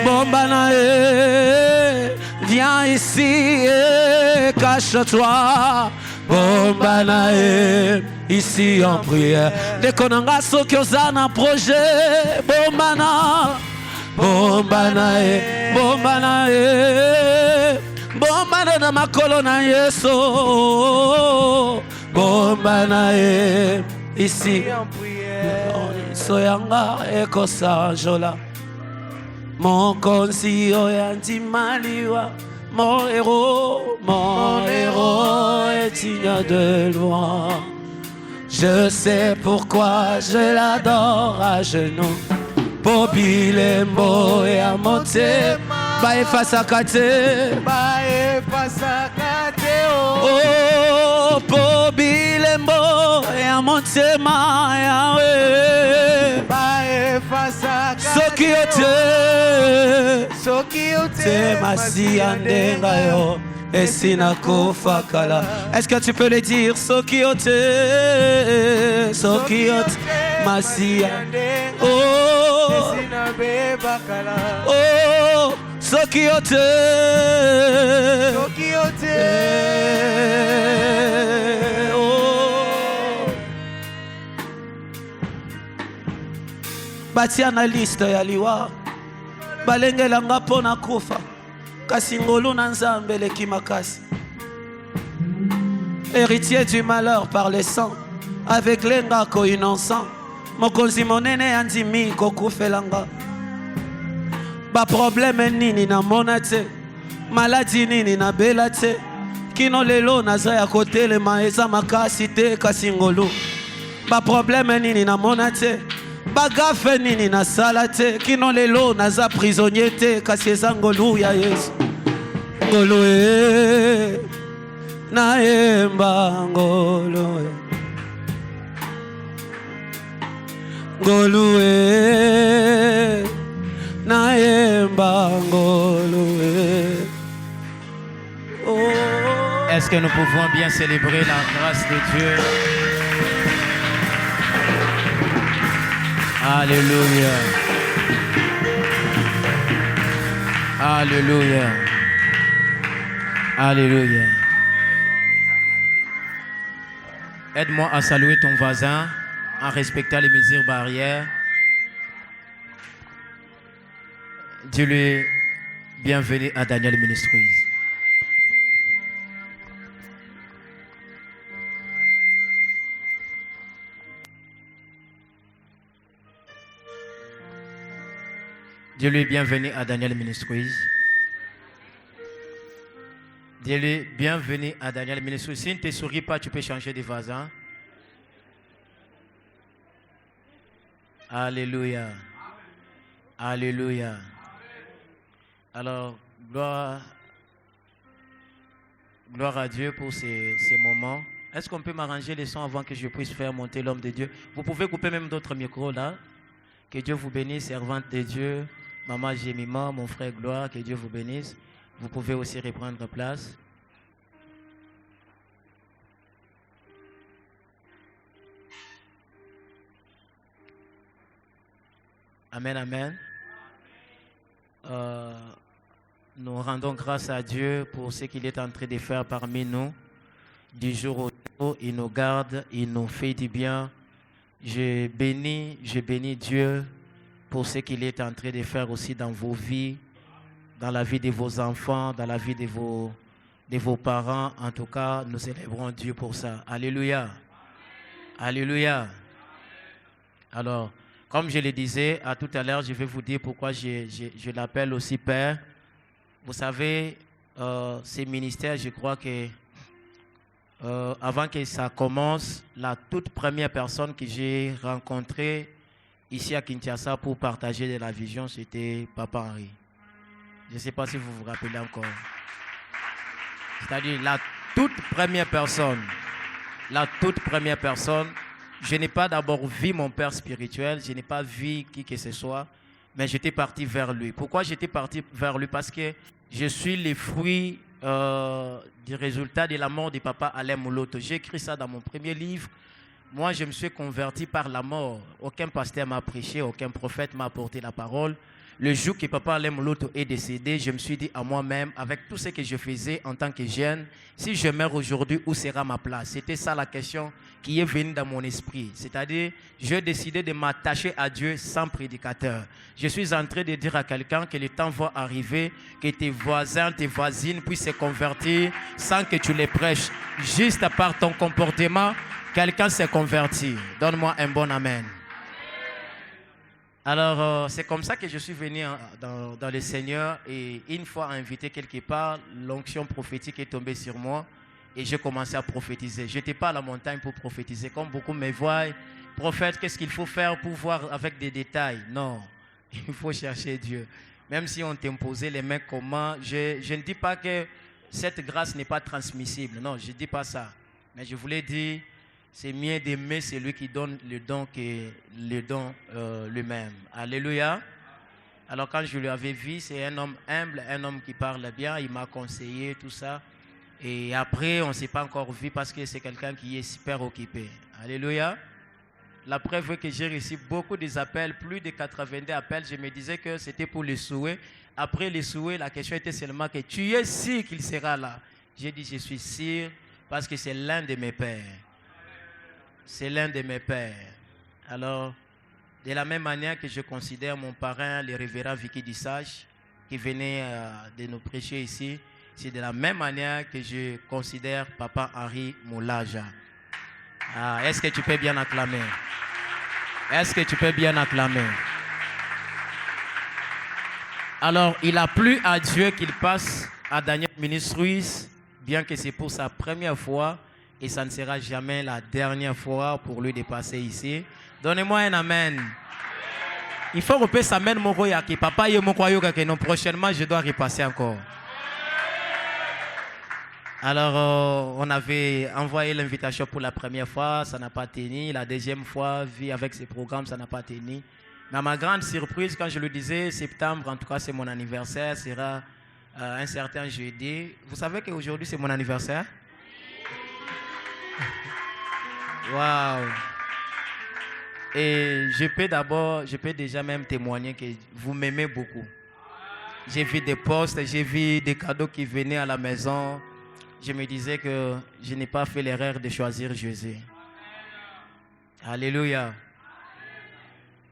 Bombanae, viens ici et cache-toi. Bombanae, ici en prière. Dès qu'on a soki ozana projet, bombana. Bombanae, bombanae, bombana na makolo na Yesu. Bombanae, ici en prière. Soyanga ekosa jola. Mon conscio yantimaliwa. Mon héros est digne de loin. Je sais pourquoi je l'adore à genoux. Bobby Lembo et à monter. Bae Fasakate. Bae Fasakate. Oh, Bobby Lembo et à monter ma Yahweh. Bae Fasakate. Sokiote Masi Andenga yo. Et Sinako Fakala. Est-ce que tu peux le dire? Sokiote Masi Andenga. Oh, oh, Sokiote. Oh. Batia na liste ya liwa. Balengela nga pona kufa. Kasi ngolu na nzambe leki makasi. Héritier du malheur par le sang. Avec lenga ko innocent. Mokonzi monene andimi kokufelanga. Ba problème nini na monate. Maladie nini na belate. Kino lelo naza ya kotele maeza makasi te kasi ngolu. Ba problème nini na monate. Bagafe nini na salate. Kino lelo naza prisonnier te kasi eza ngolu ya Yesu. Ngolu na emba ngolu Ngolu na emba ngolu oh. Est-ce que nous pouvons bien célébrer la grâce de Dieu? Alléluia. Alléluia. Alléluia. Aide-moi à saluer ton voisin en respectant les mesures barrières. Dis-lui bienvenue à Daniel Ministries. Dis-lui bienvenue à Daniel Ministries. Dis-lui bienvenue à Daniel Ministries. Si ne te souris pas, tu peux changer de voisin. Alléluia. Alléluia. Alors, gloire à Dieu pour ces moments. Est-ce qu'on peut m'arranger les sons avant que je puisse faire monter l'homme de Dieu? Vous pouvez couper même d'autres micros là. Que Dieu vous bénisse, servante de Dieu. Maman Jémima, mon frère Gloire, que Dieu vous bénisse. Vous pouvez aussi reprendre place. Amen, amen. Nous rendons grâce à Dieu pour ce qu'il est en train de faire parmi nous. Du jour au jour, il nous garde, il nous fait du bien. Je bénis Dieu pour ce qu'il est en train de faire aussi dans vos vies, dans la vie de vos enfants, dans la vie de vos parents. En tout cas, nous célébrons Dieu pour ça. Alléluia. Alléluia. Alors, comme je le disais à tout à l'heure, je vais vous dire pourquoi je l'appelle aussi Père. Vous savez, ces ministères, je crois que avant que ça commence, la toute première personne que j'ai rencontrée ici à Kinshasa pour partager de la vision, c'était Papa Henri. Je ne sais pas si vous vous rappelez encore. C'est-à-dire la toute première personne, je n'ai pas d'abord vu mon père spirituel, je n'ai pas vu qui que ce soit, mais j'étais parti vers lui. Pourquoi j'étais parti vers lui? Parce que je suis le fruit du résultat de la mort de Papa Alain Mouloto. J'ai écrit ça dans mon premier livre. Moi, je me suis converti par la mort. Aucun pasteur m'a prêché, aucun prophète m'a apporté la parole. Le jour que Papa Alain Moloto est décédé, je me suis dit à moi-même, avec tout ce que je faisais en tant que jeune, si je meurs aujourd'hui, où sera ma place? C'était ça la question qui est venue dans mon esprit. C'est-à-dire, j'ai décidé de m'attacher à Dieu sans prédicateur. Je suis en train de dire à quelqu'un que le temps va arriver, que tes voisins, tes voisines puissent se convertir sans que tu les prêches. Juste par ton comportement, quelqu'un s'est converti. Donne-moi un bon amen. Alors, c'est comme ça que je suis venu dans le Seigneur et une fois invité quelque part, l'onction prophétique est tombée sur moi et j'ai commencé à prophétiser. Je n'étais pas à la montagne pour prophétiser. Comme beaucoup me voient, prophète, qu'est-ce qu'il faut faire pour voir avec des détails? Non, il faut chercher Dieu. Même si on t'imposait les mains comment, je ne dis pas que cette grâce n'est pas transmissible. Non, je ne dis pas ça. Mais je voulais dire... C'est mieux d'aimer celui qui donne le don que le don lui-même. Alléluia. Alors quand je l'avais vu, c'est un homme humble, un homme qui parle bien. Il m'a conseillé tout ça. Et après, on ne s'est pas encore vu parce que c'est quelqu'un qui est super occupé. Alléluia. La preuve est que j'ai reçu beaucoup d'appels, plus de 82 appels. Je me disais que c'était pour les souhaits. Après les souhaits, la question était seulement que tu es sûr qu'il sera là. J'ai dit je suis sûr parce que c'est l'un de mes pères. C'est l'un de mes pères. Alors, de la même manière que je considère mon parrain, le révérend Vicky Dissage, qui venait de nous prêcher ici, c'est de la même manière que je considère Papa Henri Moulaja. Est-ce que tu peux bien acclamer? Est-ce que tu peux bien acclamer? Alors, il a plu à Dieu qu'il passe à Daniel Ministries, bien que c'est pour sa première fois. Et ça ne sera jamais la dernière fois pour lui de passer ici. Donnez-moi un amen. Il faut repasser sa main mon roya qui papa et mon roya que non prochainement je dois repasser encore. Alors on avait envoyé l'invitation pour la première fois, ça n'a pas tenu. La deuxième fois, vu avec ces programmes, ça n'a pas tenu. Mais à ma grande surprise, quand je le disais, septembre, en tout cas c'est mon anniversaire, sera un certain jeudi. Vous savez qu'aujourd'hui c'est mon anniversaire? Waouh! Et je peux déjà même témoigner que vous m'aimez beaucoup. J'ai vu des postes, j'ai vu des cadeaux qui venaient à la maison. Je me disais que je n'ai pas fait l'erreur de choisir Jésus. Alléluia.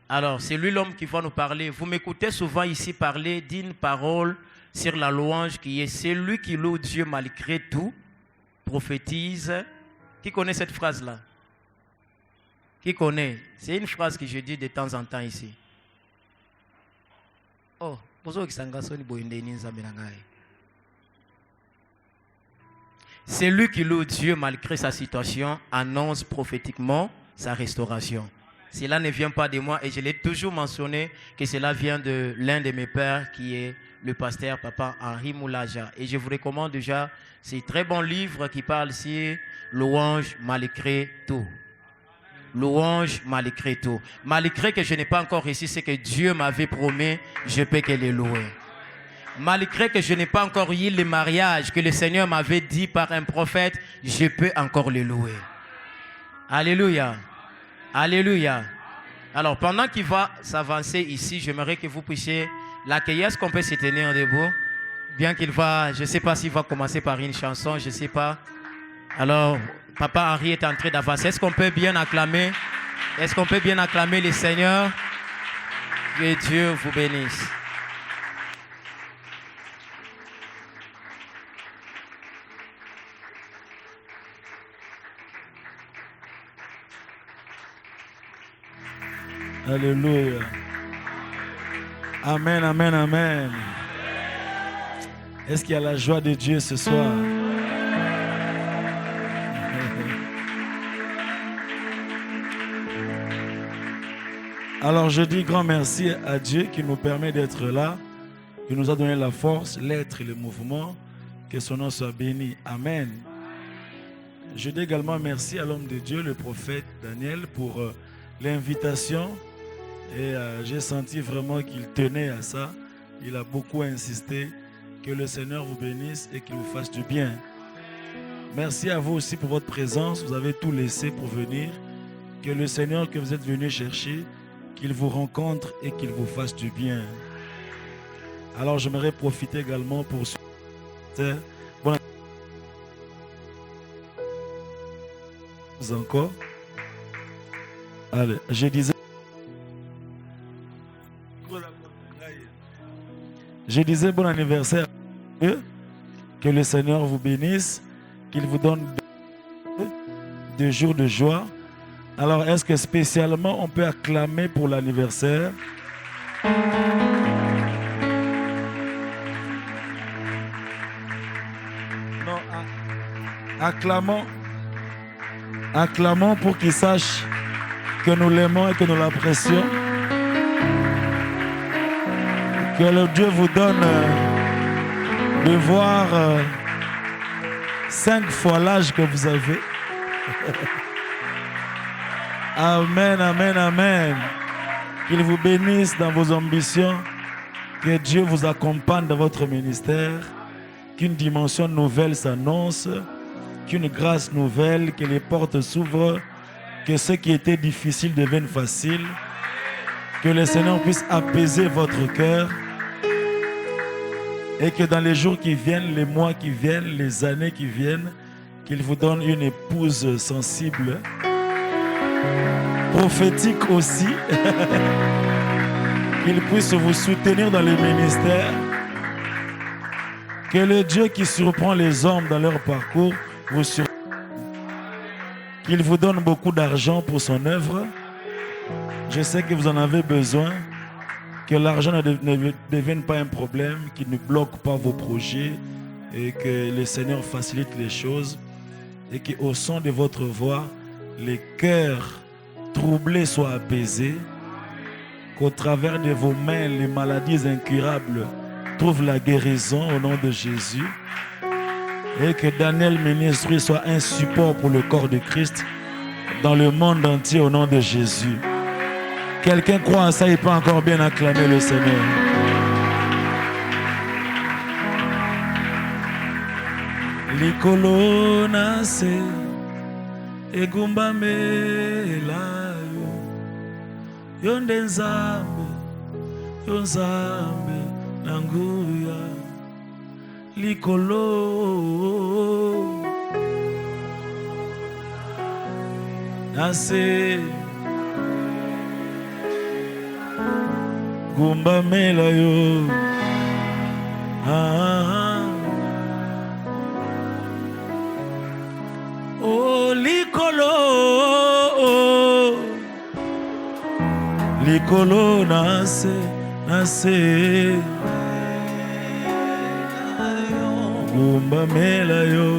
Alors, c'est lui l'homme qui va nous parler. Vous m'écoutez souvent ici parler d'une parole sur la louange qui est celui qui loue Dieu malgré tout, prophétise. Qui connaît cette phrase-là? Qui connaît? C'est une phrase que je dis de temps en temps ici. Oh, celui qui loue Dieu malgré sa situation annonce prophétiquement sa restauration. Cela ne vient pas de moi et je l'ai toujours mentionné que cela vient de l'un de mes pères qui est le pasteur Papa Henri Moulaja. Et je vous recommande déjà ce très bon livre qui parle ici, Louange malgré tout. Louange malgré tout. Malgré que je n'ai pas encore réussi ce que Dieu m'avait promis, je peux que le louer. Malgré que je n'ai pas encore eu le mariage que le Seigneur m'avait dit par un prophète, je peux encore le louer. Alléluia. Alléluia. Alors, pendant qu'il va s'avancer ici, j'aimerais que vous puissiez l'accueillir. Est-ce qu'on peut se tenir debout? Bien qu'il va, je ne sais pas s'il va commencer par une chanson, je ne sais pas. Alors, Papa Henri est en train d'avancer. Est-ce qu'on peut bien acclamer? Est-ce qu'on peut bien acclamer le Seigneur? Que Dieu vous bénisse. Alléluia. Amen, amen, amen. Est-ce qu'il y a la joie de Dieu ce soir? Alors je dis grand merci à Dieu qui nous permet d'être là, qui nous a donné la force, l'être et le mouvement. Que son nom soit béni. Amen. Je dis également merci à l'homme de Dieu, le prophète Daniel, pour l'invitation. Et j'ai senti vraiment qu'il tenait à ça. Il a beaucoup insisté. Que le Seigneur vous bénisse et qu'il vous fasse du bien. Merci à vous aussi pour votre présence. Vous avez tout laissé pour venir. Que le Seigneur que vous êtes venu chercher, qu'il vous rencontre et qu'il vous fasse du bien. Alors j'aimerais profiter également pour bon encore. Allez, je disais bon anniversaire à Dieu, que le Seigneur vous bénisse, qu'il vous donne des jours de joie. Alors, est-ce que spécialement on peut acclamer pour l'anniversaire? Non, acclamons pour qu'il sache que nous l'aimons et que nous l'apprécions. Que le Dieu vous donne de voir 5 fois l'âge que vous avez. Amen, amen, amen. Qu'il vous bénisse dans vos ambitions. Que Dieu vous accompagne dans votre ministère. Qu'une dimension nouvelle s'annonce. Qu'une grâce nouvelle, que les portes s'ouvrent. Que ce qui était difficile devienne facile. Que le Seigneur puisse apaiser votre cœur. Et que dans les jours qui viennent, les mois qui viennent, les années qui viennent, qu'il vous donne une épouse sensible, prophétique aussi, qu'il puisse vous soutenir dans le ministère, que le Dieu qui surprend les hommes dans leur parcours vous surprenne, qu'il vous donne beaucoup d'argent pour son œuvre. Je sais que vous en avez besoin. Que l'argent ne devienne pas un problème, qu'il ne bloque pas vos projets et que le Seigneur facilite les choses et qu'au son de votre voix, les cœurs troublés soient apaisés, qu'au travers de vos mains, les maladies incurables trouvent la guérison au nom de Jésus et que Daniel Ministry soit un support pour le corps de Christ dans le monde entier au nom de Jésus. Quelqu'un croit en ça, il peut encore bien acclamer le Seigneur. Likolo nase egumba melayo yonde nzambe yonzambe nanguya likolo nase gumba melayo oh likolo likolo nase nase gumba melayo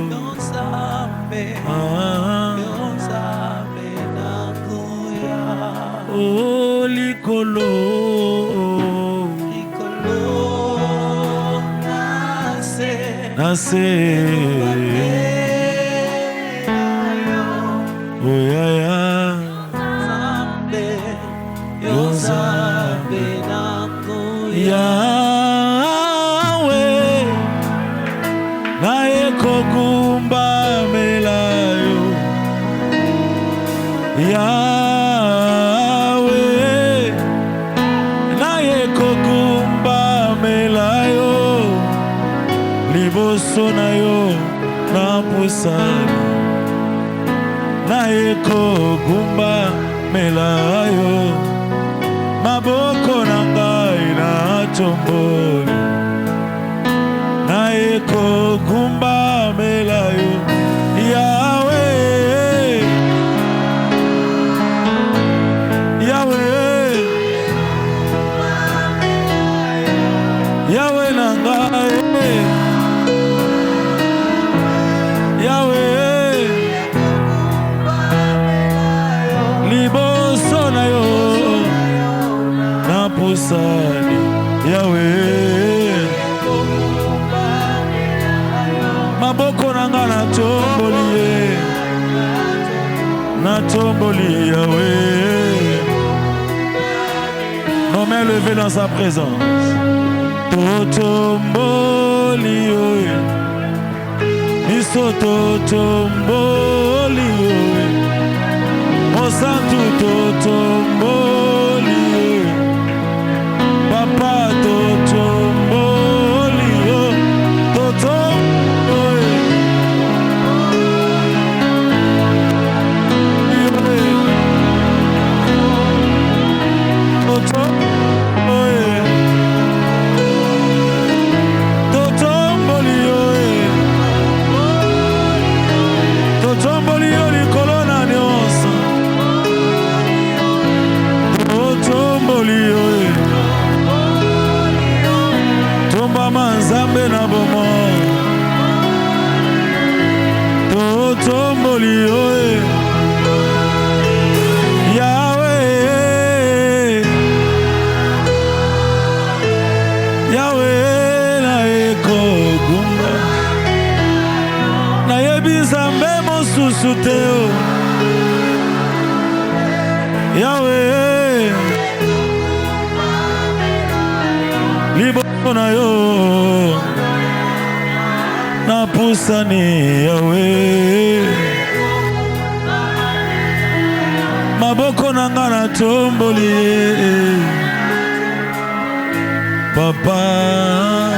oh likolo nase oh ya ya Yonzambe Yahweh naye kogumba melayo Yahweh naye kogumba melayo liboso na yo na pusani naye kogumba melayo maboko na ngai na tomboli naye kogumba melayo Yahweh Yahweh Yahweh na ngai Yahweh liboso na yo na pusani Yahweh maboko na nga na tomboli Yahweh nos mains levées dans sa présence totomboli biso totomboli Osantu totomboli Papa totomboli Suteo. Yahweh. Libona yo. Na pusani Yahweh. Maboko nanga na tomboli. Papa,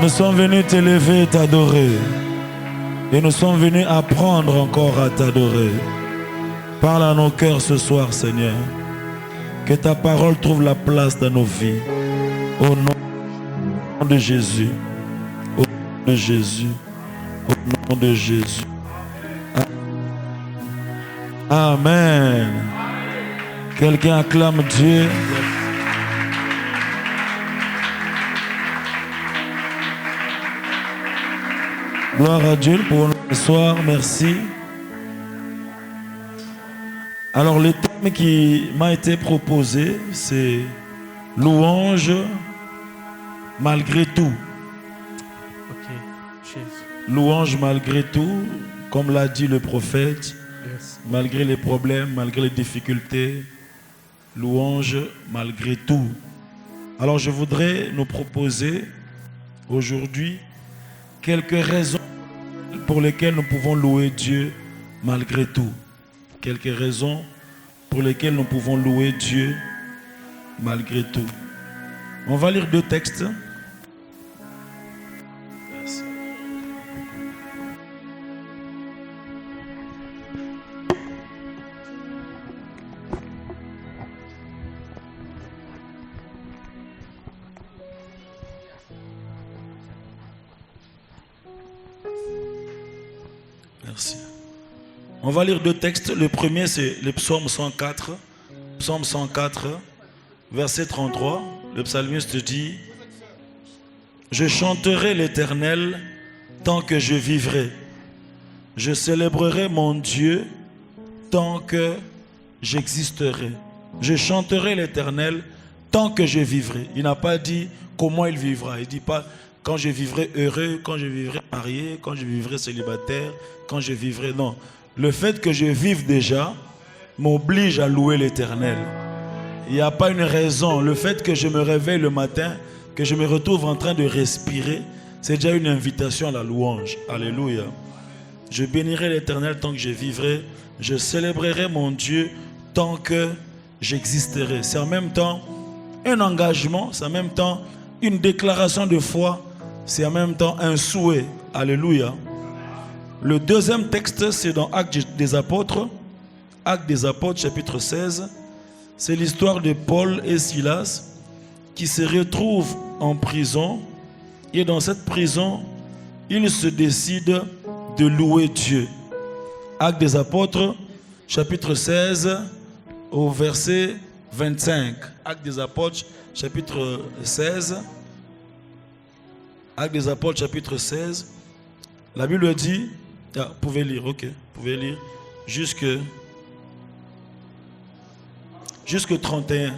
nous sommes venus t'élever, t'adorer. Et nous sommes venus apprendre encore à t'adorer. Parle à nos cœurs ce soir, Seigneur. Que ta parole trouve la place dans nos vies. Au nom de Jésus. Au nom de Jésus. Au nom de Jésus. Amen. Quelqu'un acclame Dieu. Gloire à Dieu pour ce soir. Merci. Alors le thème qui m'a été proposé, c'est louange malgré tout. Louange malgré tout, comme l'a dit le prophète, malgré les problèmes, malgré les difficultés. Louange malgré tout. Alors je voudrais nous proposer aujourd'hui quelques raisons pour lesquelles nous pouvons louer Dieu malgré tout. Quelques raisons pour lesquelles nous pouvons louer Dieu malgré tout. On va lire deux textes. Merci. On va lire deux textes. Le premier, c'est le psaume 104. Psaume 104, verset 33. Le psalmiste dit: je chanterai l'Éternel tant que je vivrai. Je célébrerai mon Dieu tant que j'existerai. Je chanterai l'Éternel tant que je vivrai. Il n'a pas dit comment il vivra. Il ne dit pas quand je vivrai heureux, quand je vivrai marié, quand je vivrai célibataire, quand je vivrai... Non. Le fait que je vive déjà m'oblige à louer l'Éternel. Il n'y a pas une raison. Le fait que je me réveille le matin, que je me retrouve en train de respirer, c'est déjà une invitation à la louange. Alléluia. Je bénirai l'Éternel tant que je vivrai. Je célébrerai mon Dieu tant que j'existerai. C'est en même temps un engagement, c'est en même temps une déclaration de foi, c'est en même temps un souhait. Alléluia. Le deuxième texte, c'est dans Actes des Apôtres. Actes des Apôtres, chapitre 16. C'est l'histoire de Paul et Silas qui se retrouvent en prison. Et dans cette prison, ils se décident de louer Dieu. Actes des Apôtres, chapitre 16, au verset 25. Actes des Apôtres, chapitre 16. Actes des Apôtres, chapitre 16. La Bible dit, vous pouvez lire, ok, vous pouvez lire jusque 31.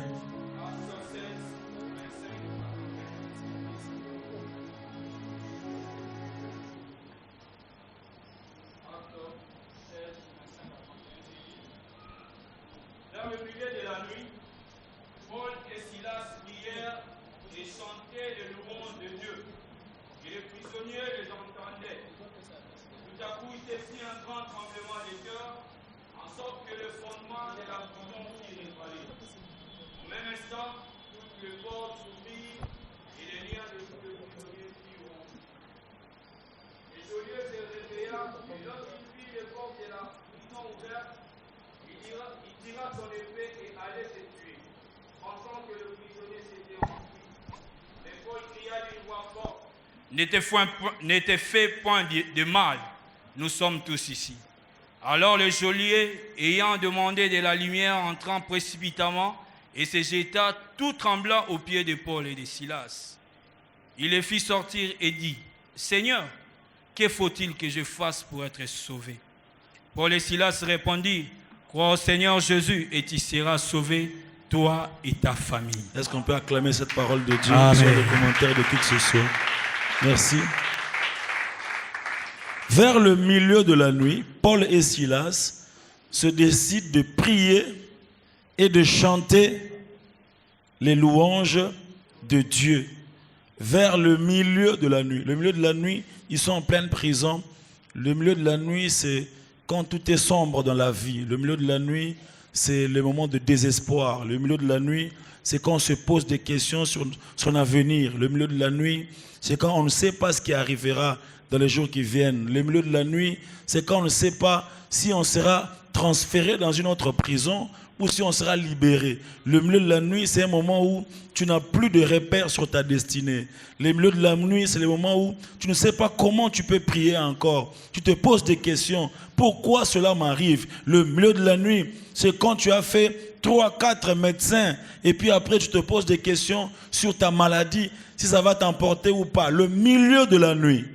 Dans le milieu de la nuit, Paul et Silas prièrent et chantaient les louanges de Dieu. Et les prisonniers les entendaient. Tout à coup, il se fit un grand tremblement de cœur, en sorte que le fondement de la prison fut ébranlé. Au même instant, toutes les portes s'ouvrirent et les liens de tous les prisonniers furent rompus. Le geôlier se réveilla et lorsqu'il vit les portes de la prison ouvertes, il tira son épée et allait se tuer, pensant que le prisonnier s'était enfui. Mais Paul cria d'une voix forte: ne te fais point de mal, nous sommes tous ici. Alors le geôlier, ayant demandé de la lumière, entra précipitamment et se jeta tout tremblant aux pieds de Paul et de Silas. Il les fit sortir et dit: Seigneur, que faut-il que je fasse pour être sauvé? Paul et Silas répondirent: crois au Seigneur Jésus et tu seras sauvé, toi et ta famille. Est-ce qu'on peut acclamer cette parole de Dieu Amen. sur les commentaires de qui que ce soit? Merci. Vers le milieu de la nuit, Paul et Silas se décident de prier et de chanter les louanges de Dieu. Vers le milieu de la nuit. Le milieu de la nuit, ils sont en pleine prison. Le milieu de la nuit, c'est quand tout est sombre dans la vie. Le milieu de la nuit, c'est le moment de désespoir. Le milieu de la nuit, c'est quand on se pose des questions sur son avenir. Le milieu de la nuit, c'est quand on ne sait pas ce qui arrivera dans les jours qui viennent. Le milieu de la nuit, c'est quand on ne sait pas si on sera transféré dans une autre prison ou si on sera libéré. Le milieu de la nuit, c'est un moment où tu n'as plus de repères sur ta destinée. Le milieu de la nuit, c'est le moment où tu ne sais pas comment tu peux prier encore. Tu te poses des questions. Pourquoi cela m'arrive? Le milieu de la nuit, c'est quand tu as fait 3-4 médecins et puis après tu te poses des questions sur ta maladie, si ça va t'emporter ou pas. Le milieu de la nuit,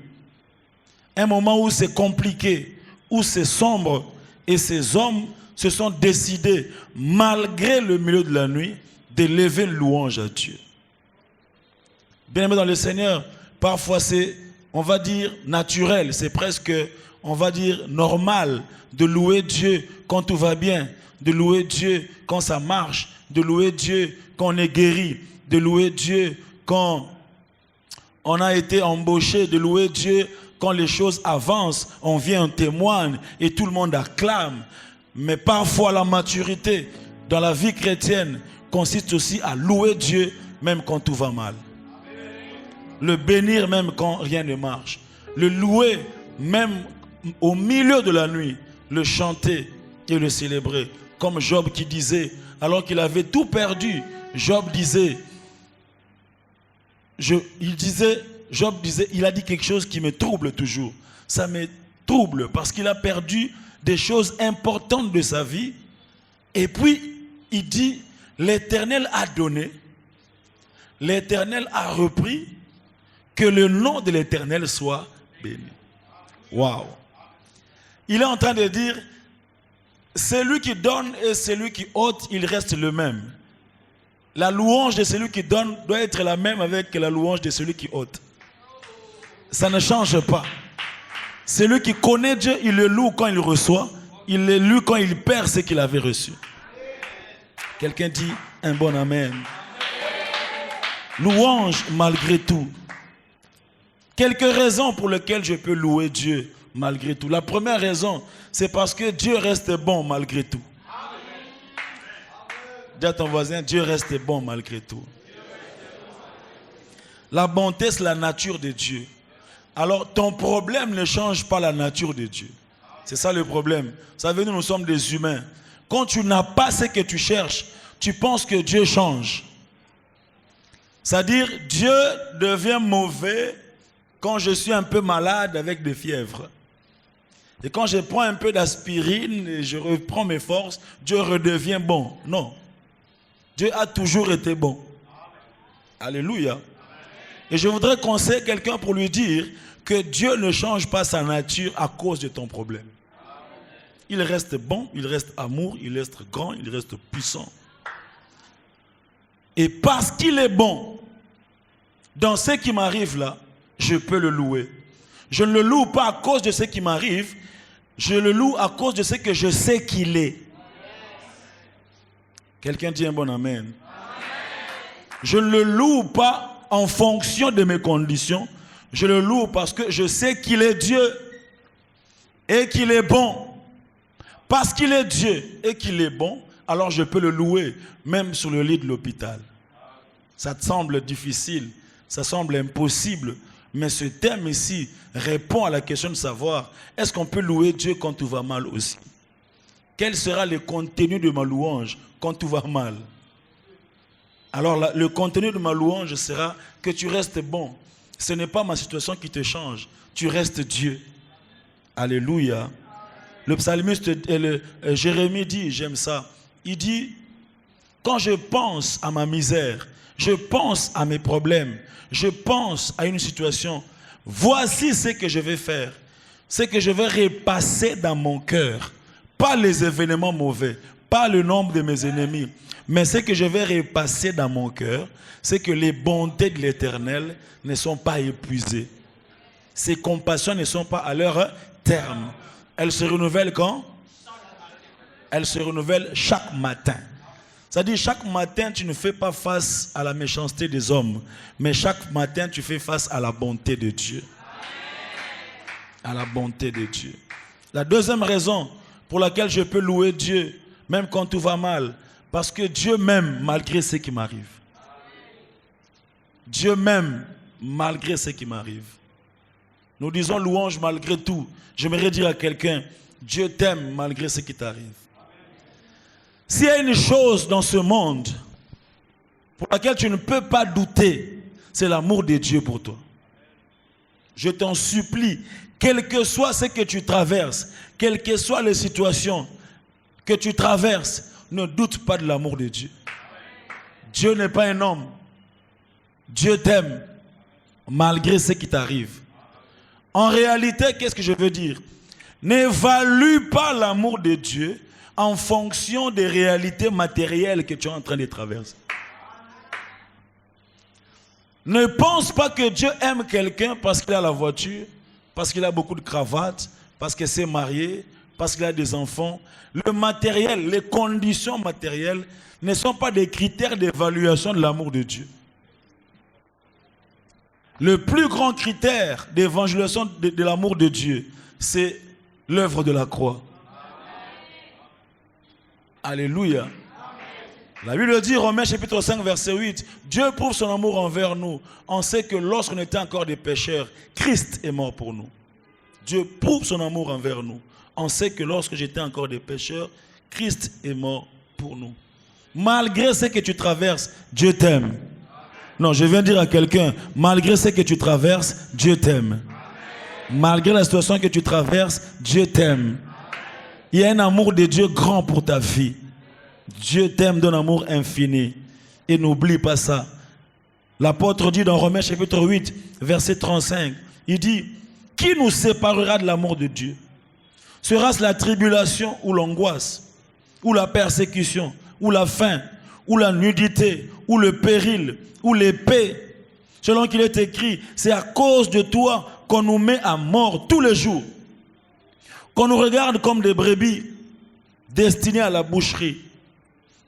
un moment où c'est compliqué, où c'est sombre, et ces hommes se sont décidés, malgré le milieu de la nuit, d'élever une louange à Dieu. Bien-aimés dans le Seigneur, parfois c'est, on va dire, naturel, c'est presque, on va dire, normal de louer Dieu quand tout va bien, de louer Dieu quand ça marche, de louer Dieu quand on est guéri, de louer Dieu quand on a été embauché, de louer Dieu quand les choses avancent, on vient, on témoigne et tout le monde acclame. Mais parfois la maturité dans la vie chrétienne consiste aussi à louer Dieu même quand tout va mal. Le bénir même quand rien ne marche. Le louer même au milieu de la nuit. Le chanter et le célébrer. Comme Job qui disait, alors qu'il avait tout perdu, Job disait, Job disait, il a dit quelque chose qui me trouble toujours. Ça me trouble parce qu'il a perdu des choses importantes de sa vie. Et puis, il dit, l'Éternel a donné, l'Éternel a repris, que le nom de l'Éternel soit béni. Waouh! Il est en train de dire, celui qui donne et celui qui ôte, il reste le même. La louange de celui qui donne doit être la même avec la louange de celui qui ôte. Ça ne change pas. Celui qui connaît Dieu, il le loue quand il reçoit. Il le loue quand il perd ce qu'il avait reçu. Quelqu'un dit un bon amen. Louange malgré tout. Quelques raisons pour lesquelles je peux louer Dieu malgré tout. La première raison, c'est parce que Dieu reste bon malgré tout. Dis à ton voisin, Dieu reste bon malgré tout. La bonté, c'est la nature de Dieu. Alors, ton problème ne change pas la nature de Dieu. C'est ça le problème. Vous savez, nous sommes des humains. Quand tu n'as pas ce que tu cherches, tu penses que Dieu change. C'est-à-dire, Dieu devient mauvais quand je suis un peu malade avec des fièvres. Et quand je prends un peu d'aspirine et je reprends mes forces, Dieu redevient bon. Non. Dieu a toujours été bon. Alléluia. Et je voudrais conseiller quelqu'un pour lui dire que Dieu ne change pas sa nature à cause de ton problème. Il reste bon, il reste amour, il reste grand, il reste puissant. Et parce qu'il est bon, dans ce qui m'arrive là, je peux le louer. Je ne le loue pas à cause de ce qui m'arrive, je le loue à cause de ce que je sais qu'il est. Quelqu'un dit un bon amen. Je ne le loue pas en fonction de mes conditions. Je le loue parce que je sais qu'il est Dieu et qu'il est bon. Parce qu'il est Dieu et qu'il est bon, alors je peux le louer, même sur le lit de l'hôpital. Ça te semble difficile, ça semble impossible, mais ce thème ici répond à la question de savoir, est-ce qu'on peut louer Dieu quand tout va mal aussi? Quel sera le contenu de ma louange quand tout va mal? Alors le contenu de ma louange sera que tu restes bon. Ce n'est pas ma situation qui te change. Tu restes Dieu. Alléluia. Le psalmiste, Jérémie dit, j'aime ça. Il dit, quand je pense à ma misère, je pense à mes problèmes, je pense à une situation, voici ce que je vais faire. C'est que je vais repasser dans mon cœur. Pas les événements mauvais, pas le nombre de mes ennemis. Mais ce que je vais repasser dans mon cœur, c'est que les bontés de l'Éternel ne sont pas épuisées. Ses compassions ne sont pas à leur terme. Elles se renouvellent quand? Elles se renouvellent chaque matin. C'est-à-dire, chaque matin, tu ne fais pas face à la méchanceté des hommes, mais chaque matin, tu fais face à la bonté de Dieu. À la bonté de Dieu. La deuxième raison pour laquelle je peux louer Dieu, même quand tout va mal, parce que Dieu m'aime malgré ce qui m'arrive. Dieu m'aime malgré ce qui m'arrive. Nous disons louange malgré tout. J'aimerais dire à quelqu'un, Dieu t'aime malgré ce qui t'arrive. S'il y a une chose dans ce monde pour laquelle tu ne peux pas douter, c'est l'amour de Dieu pour toi. Je t'en supplie, quel que soit ce que tu traverses, quelles que soient les situations que tu traverses, ne doute pas de l'amour de Dieu. Dieu n'est pas un homme. Dieu t'aime malgré ce qui t'arrive. En réalité, qu'est-ce que je veux dire? N'évalue pas l'amour de Dieu en fonction des réalités matérielles que tu es en train de traverser. Ne pense pas que Dieu aime quelqu'un parce qu'il a la voiture, parce qu'il a beaucoup de cravates, parce qu'il s'est marié, parce qu'il a des enfants. Le matériel, les conditions matérielles ne sont pas des critères d'évaluation de l'amour de Dieu. Le plus grand critère d'évangélisation de l'amour de Dieu, c'est l'œuvre de la croix. Alléluia. La Bible dit, Romains chapitre 5, verset 8, Dieu prouve son amour envers nous. On sait que lorsqu'on était encore des pécheurs, Christ est mort pour nous. Dieu prouve son amour envers nous. On sait que lorsque j'étais encore des pécheurs, Christ est mort pour nous. Malgré ce que tu traverses, Dieu t'aime. Non, je viens dire à quelqu'un, malgré ce que tu traverses, Dieu t'aime. Malgré la situation que tu traverses, Dieu t'aime. Il y a un amour de Dieu grand pour ta vie. Dieu t'aime d'un amour infini. Et n'oublie pas ça. L'apôtre dit dans Romains chapitre 8, verset 35, il dit, qui nous séparera de l'amour de Dieu? Sera-ce la tribulation ou l'angoisse, ou la persécution, ou la faim, ou la nudité, ou le péril, ou l'épée? Selon qu'il est écrit, c'est à cause de toi qu'on nous met à mort tous les jours, qu'on nous regarde comme des brebis destinées à la boucherie.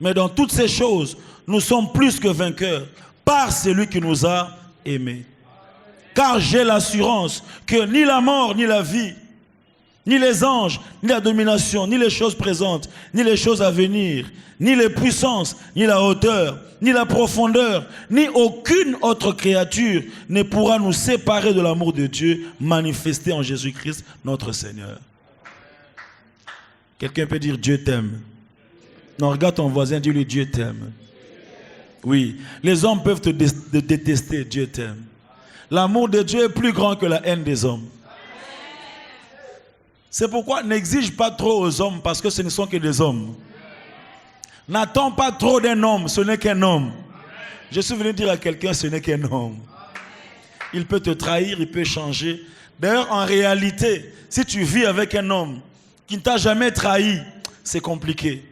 Mais dans toutes ces choses, nous sommes plus que vainqueurs par celui qui nous a aimés. Car j'ai l'assurance que ni la mort, ni la vie, ni les anges, ni la domination, ni les choses présentes, ni les choses à venir, ni les puissances, ni la hauteur, ni la profondeur, ni aucune autre créature ne pourra nous séparer de l'amour de Dieu manifesté en Jésus-Christ, notre Seigneur. Quelqu'un peut dire Dieu t'aime. Non, regarde ton voisin, dis-lui Dieu t'aime. Oui, les hommes peuvent te détester, Dieu t'aime. L'amour de Dieu est plus grand que la haine des hommes. C'est pourquoi n'exige pas trop aux hommes parce que ce ne sont que des hommes. N'attends pas trop d'un homme, ce n'est qu'un homme. Je suis venu dire à quelqu'un, ce n'est qu'un homme. Il peut te trahir, il peut changer. D'ailleurs, en réalité, si tu vis avec un homme qui ne t'a jamais trahi, c'est compliqué.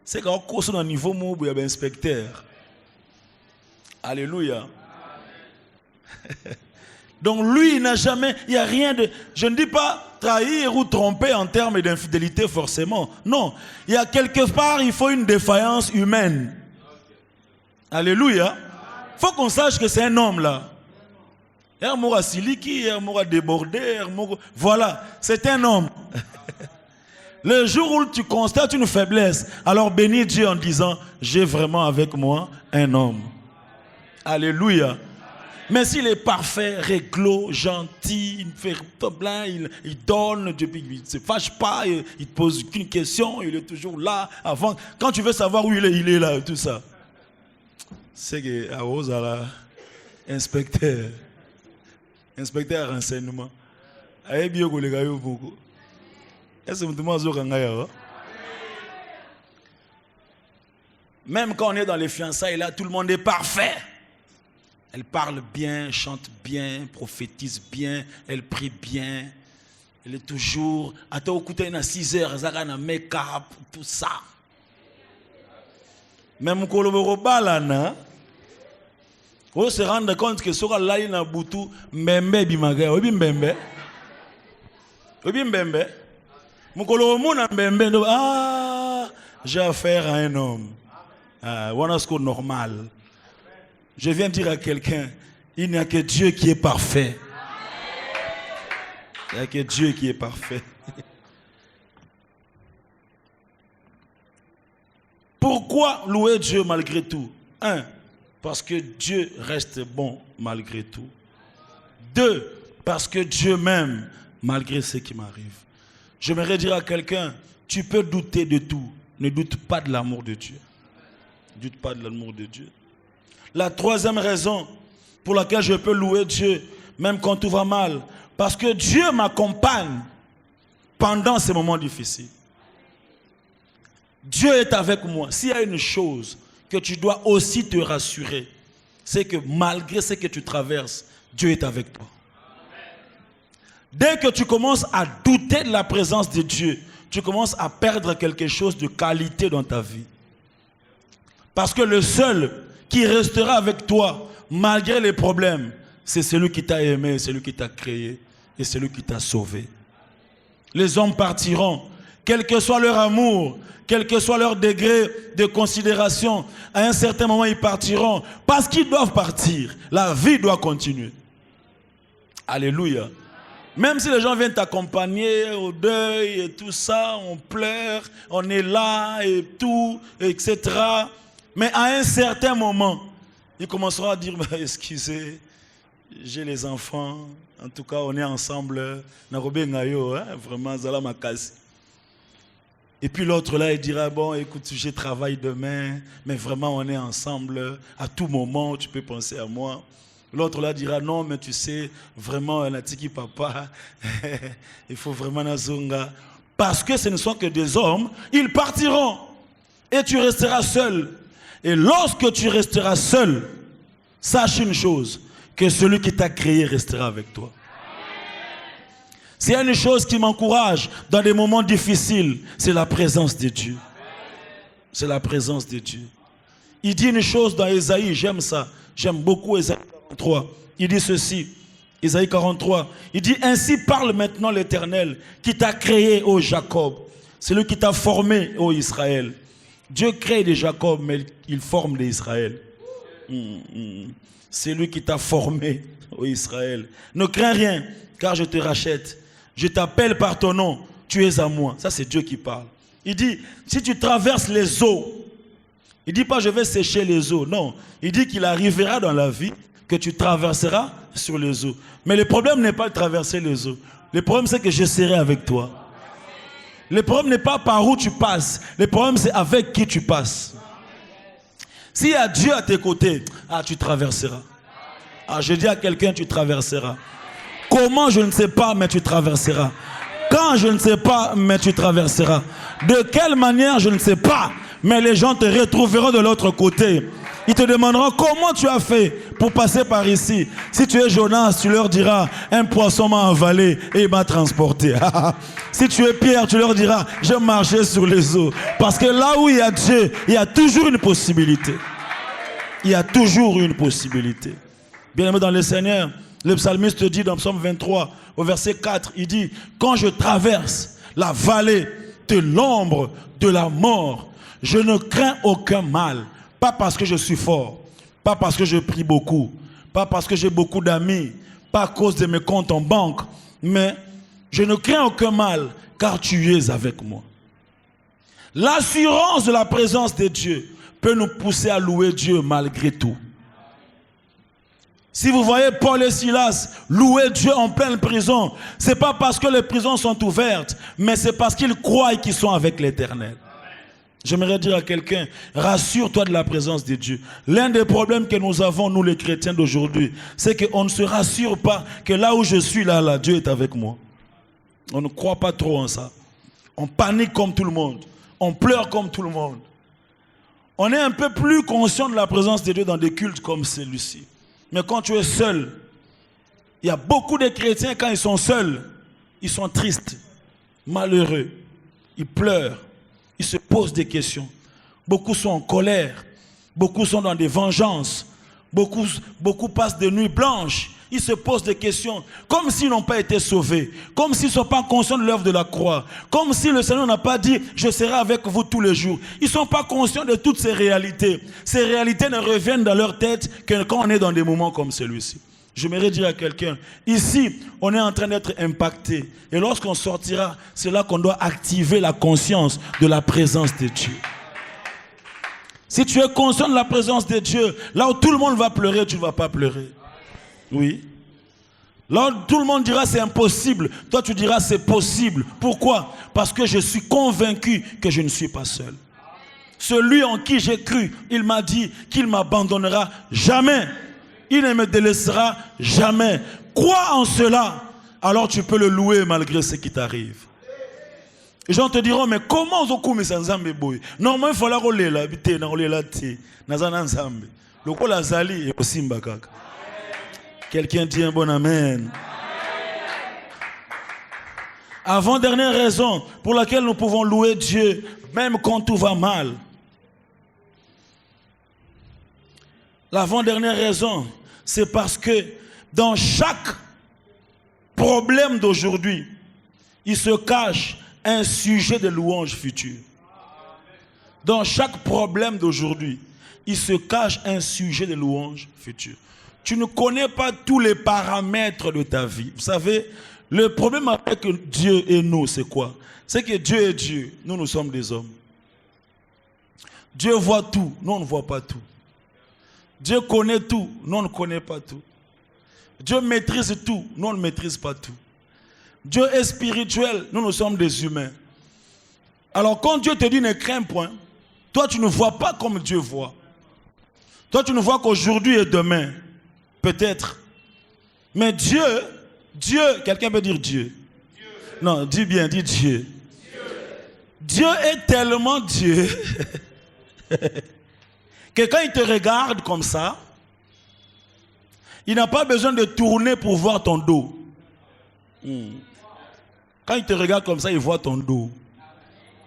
C'est qu'en cause d'un niveau où il y a un inspecteur. Alléluia. Donc lui, il n'a jamais, il n'y a rien de... Je ne dis pas trahir ou tromper en termes d'infidélité forcément. Non, il y a quelque part, il faut une défaillance humaine. Alléluia. Il faut qu'on sache que c'est un homme là. Il moura siliki, il moura débordé, voilà, c'est un homme. Le jour où tu constates une faiblesse, alors bénis Dieu en disant, j'ai vraiment avec moi un homme. Alléluia. Mais s'il est parfait, réglo, gentil, il fait plein, il donne, il ne se fâche pas, il ne pose aucune question, il est toujours là. Avant, quand tu veux savoir où il est là, tout ça. C'est que à Ozala, inspecteur à renseignement. Est-ce que même quand on est dans les fiançailles, là, tout le monde est parfait. Elle parle bien, chante bien, prophétise bien, elle prie bien. Elle est toujours... Attends, au côté, à 6 heures, elle a un make-up, tout ça. Même quand on va là, On se rend compte que sur la ligne Boutou, Mbembe Bimaga, Obi Mbembe. Obi Mbembe. Mukolo Mouna Mbembe. Ah, j'ai affaire à un homme. Voilà ce qu'on normal. Je viens dire à quelqu'un, il n'y a que Dieu qui est parfait. Il n'y a que Dieu qui est parfait. Pourquoi louer Dieu malgré tout? 1. Parce que Dieu reste bon malgré tout. 2. Parce que Dieu m'aime malgré ce qui m'arrive. J'aimerais dire à quelqu'un, tu peux douter de tout. Ne doute pas de l'amour de Dieu. Ne doute pas de l'amour de Dieu. La 3e raison pour laquelle je peux louer Dieu, même quand tout va mal, parce que Dieu m'accompagne pendant ces moments difficiles. Dieu est avec moi. S'il y a une chose que tu dois aussi te rassurer, c'est que malgré ce que tu traverses, Dieu est avec toi. Dès que tu commences à douter de la présence de Dieu, tu commences à perdre quelque chose de qualité dans ta vie. Parce que le seul qui restera avec toi, malgré les problèmes, c'est celui qui t'a aimé, celui qui t'a créé et celui qui t'a sauvé. Les hommes partiront, quel que soit leur amour, quel que soit leur degré de considération, à un certain moment ils partiront, parce qu'ils doivent partir. La vie doit continuer. Alléluia. Même si les gens viennent t'accompagner au deuil et tout ça, on pleure, on est là et tout, etc. Mais à un certain moment, ils commenceront à dire, excusez, j'ai les enfants, en tout cas on est ensemble, vraiment, Zala Makasi. Et puis l'autre là, il dira, bon, écoute, je travaille demain, mais vraiment on est ensemble, à tout moment tu peux penser à moi. L'autre là dira, non, mais tu sais, vraiment, Natiki Papa, il faut vraiment Nazunga. Parce que ce ne sont que des hommes, ils partiront. Et tu resteras seul. Et lorsque tu resteras seul, sache une chose, que celui qui t'a créé restera avec toi. S'il y a une chose qui m'encourage dans des moments difficiles, c'est la présence de Dieu. C'est la présence de Dieu. Il dit une chose dans Ésaïe, j'aime ça. J'aime beaucoup Ésaïe 43. Il dit ceci, Ésaïe 43. Il dit, ainsi parle maintenant l'Éternel qui t'a créé, ô Jacob. C'est lui qui t'a formé, ô Israël. Dieu crée des Jacob, mais il forme des Israël. C'est lui qui t'a formé, ô Israël. Ne crains rien, car je te rachète. Je t'appelle par ton nom, tu es à moi. Ça, c'est Dieu qui parle. Il dit, si tu traverses les eaux, il ne dit pas je vais sécher les eaux. Non, il dit qu'il arrivera dans la vie que tu traverseras sur les eaux. Mais le problème n'est pas de traverser les eaux. Le problème, c'est que je serai avec toi. Le problème n'est pas par où tu passes. Le problème, c'est avec qui tu passes. S'il y a Dieu à tes côtés, tu traverseras. Je dis à quelqu'un, tu traverseras. Comment, je ne sais pas, mais tu traverseras. Quand, je ne sais pas, mais tu traverseras. De quelle manière, je ne sais pas, mais les gens te retrouveront de l'autre côté. Ils te demanderont comment tu as fait pour passer par ici. Si tu es Jonas, tu leur diras, un poisson m'a avalé et il m'a transporté. Si tu es Pierre, tu leur diras, j'ai marché sur les eaux. Parce que là où il y a Dieu, il y a toujours une possibilité. Il y a toujours une possibilité. Bien-aimé dans le Seigneur, le psalmiste dit dans Psaume 23, au verset 4, il dit, quand je traverse la vallée de l'ombre de la mort, je ne crains aucun mal. Pas parce que je suis fort, pas parce que je prie beaucoup, pas parce que j'ai beaucoup d'amis, pas à cause de mes comptes en banque, mais je ne crains aucun mal, car tu es avec moi. L'assurance de la présence de Dieu peut nous pousser à louer Dieu malgré tout. Si vous voyez Paul et Silas louer Dieu en pleine prison, ce n'est pas parce que les prisons sont ouvertes, mais c'est parce qu'ils croient qu'ils sont avec l'Éternel. J'aimerais dire à quelqu'un, rassure-toi de la présence de Dieu. L'un des problèmes que nous avons, nous les chrétiens d'aujourd'hui, c'est qu'on ne se rassure pas que là où je suis, là, Dieu est avec moi. On ne croit pas trop en ça. On panique comme tout le monde. On pleure comme tout le monde. On est un peu plus conscient de la présence de Dieu dans des cultes comme celui-ci. Mais quand tu es seul, il y a beaucoup de chrétiens, quand ils sont seuls, ils sont tristes, malheureux, ils pleurent, ils se posent des questions. Beaucoup sont en colère, beaucoup sont dans des vengeances, Beaucoup passent des nuits blanches. Ils se posent des questions, comme s'ils n'ont pas été sauvés, comme s'ils ne sont pas conscients de l'œuvre de la croix, comme si le Seigneur n'a pas dit « je serai avec vous tous les jours ». Ils ne sont pas conscients de toutes ces réalités. Ces réalités ne reviennent dans leur tête que quand on est dans des moments comme celui-ci. J'aimerais dire à quelqu'un, ici, on est en train d'être impacté. Et lorsqu'on sortira, c'est là qu'on doit activer la conscience de la présence de Dieu. Si tu es conscient de la présence de Dieu, là où tout le monde va pleurer, tu ne vas pas pleurer. Oui. Là où tout le monde dira c'est impossible, toi tu diras c'est possible. Pourquoi? Parce que je suis convaincu que je ne suis pas seul. Celui en qui j'ai cru, il m'a dit qu'il ne m'abandonnera jamais. Il ne me délaissera jamais. Crois en cela, alors tu peux le louer malgré ce qui t'arrive. Les gens te diront, mais comment on peut faire ça? Normalement, il faut la rouler là, habiter, rouler là, le coup la zali et aussi mbakaka. Quelqu'un dit un bon amen. Avant-dernière raison pour laquelle nous pouvons louer Dieu, même quand tout va mal. L'avant-dernière raison, c'est parce que dans chaque problème d'aujourd'hui, il se cache un sujet de louange future. Dans chaque problème d'aujourd'hui, il se cache un sujet de louange future. Tu ne connais pas tous les paramètres de ta vie. Vous savez, le problème avec Dieu et nous, c'est quoi? C'est que Dieu est Dieu, nous sommes des hommes. Dieu voit tout, nous on ne voit pas tout. Dieu connaît tout, nous on ne connaît pas tout. Dieu maîtrise tout, nous on ne maîtrise pas tout. Dieu est spirituel, nous sommes des humains. Alors quand Dieu te dit ne crains point, toi tu ne vois pas comme Dieu voit. Toi tu ne vois qu'aujourd'hui et demain. Peut-être. Mais Dieu, quelqu'un peut dire Dieu. Non, dis bien, dis Dieu. Dieu est tellement Dieu que quand il te regarde comme ça, il n'a pas besoin de tourner pour voir ton dos. Quand il te regarde comme ça, il voit ton dos.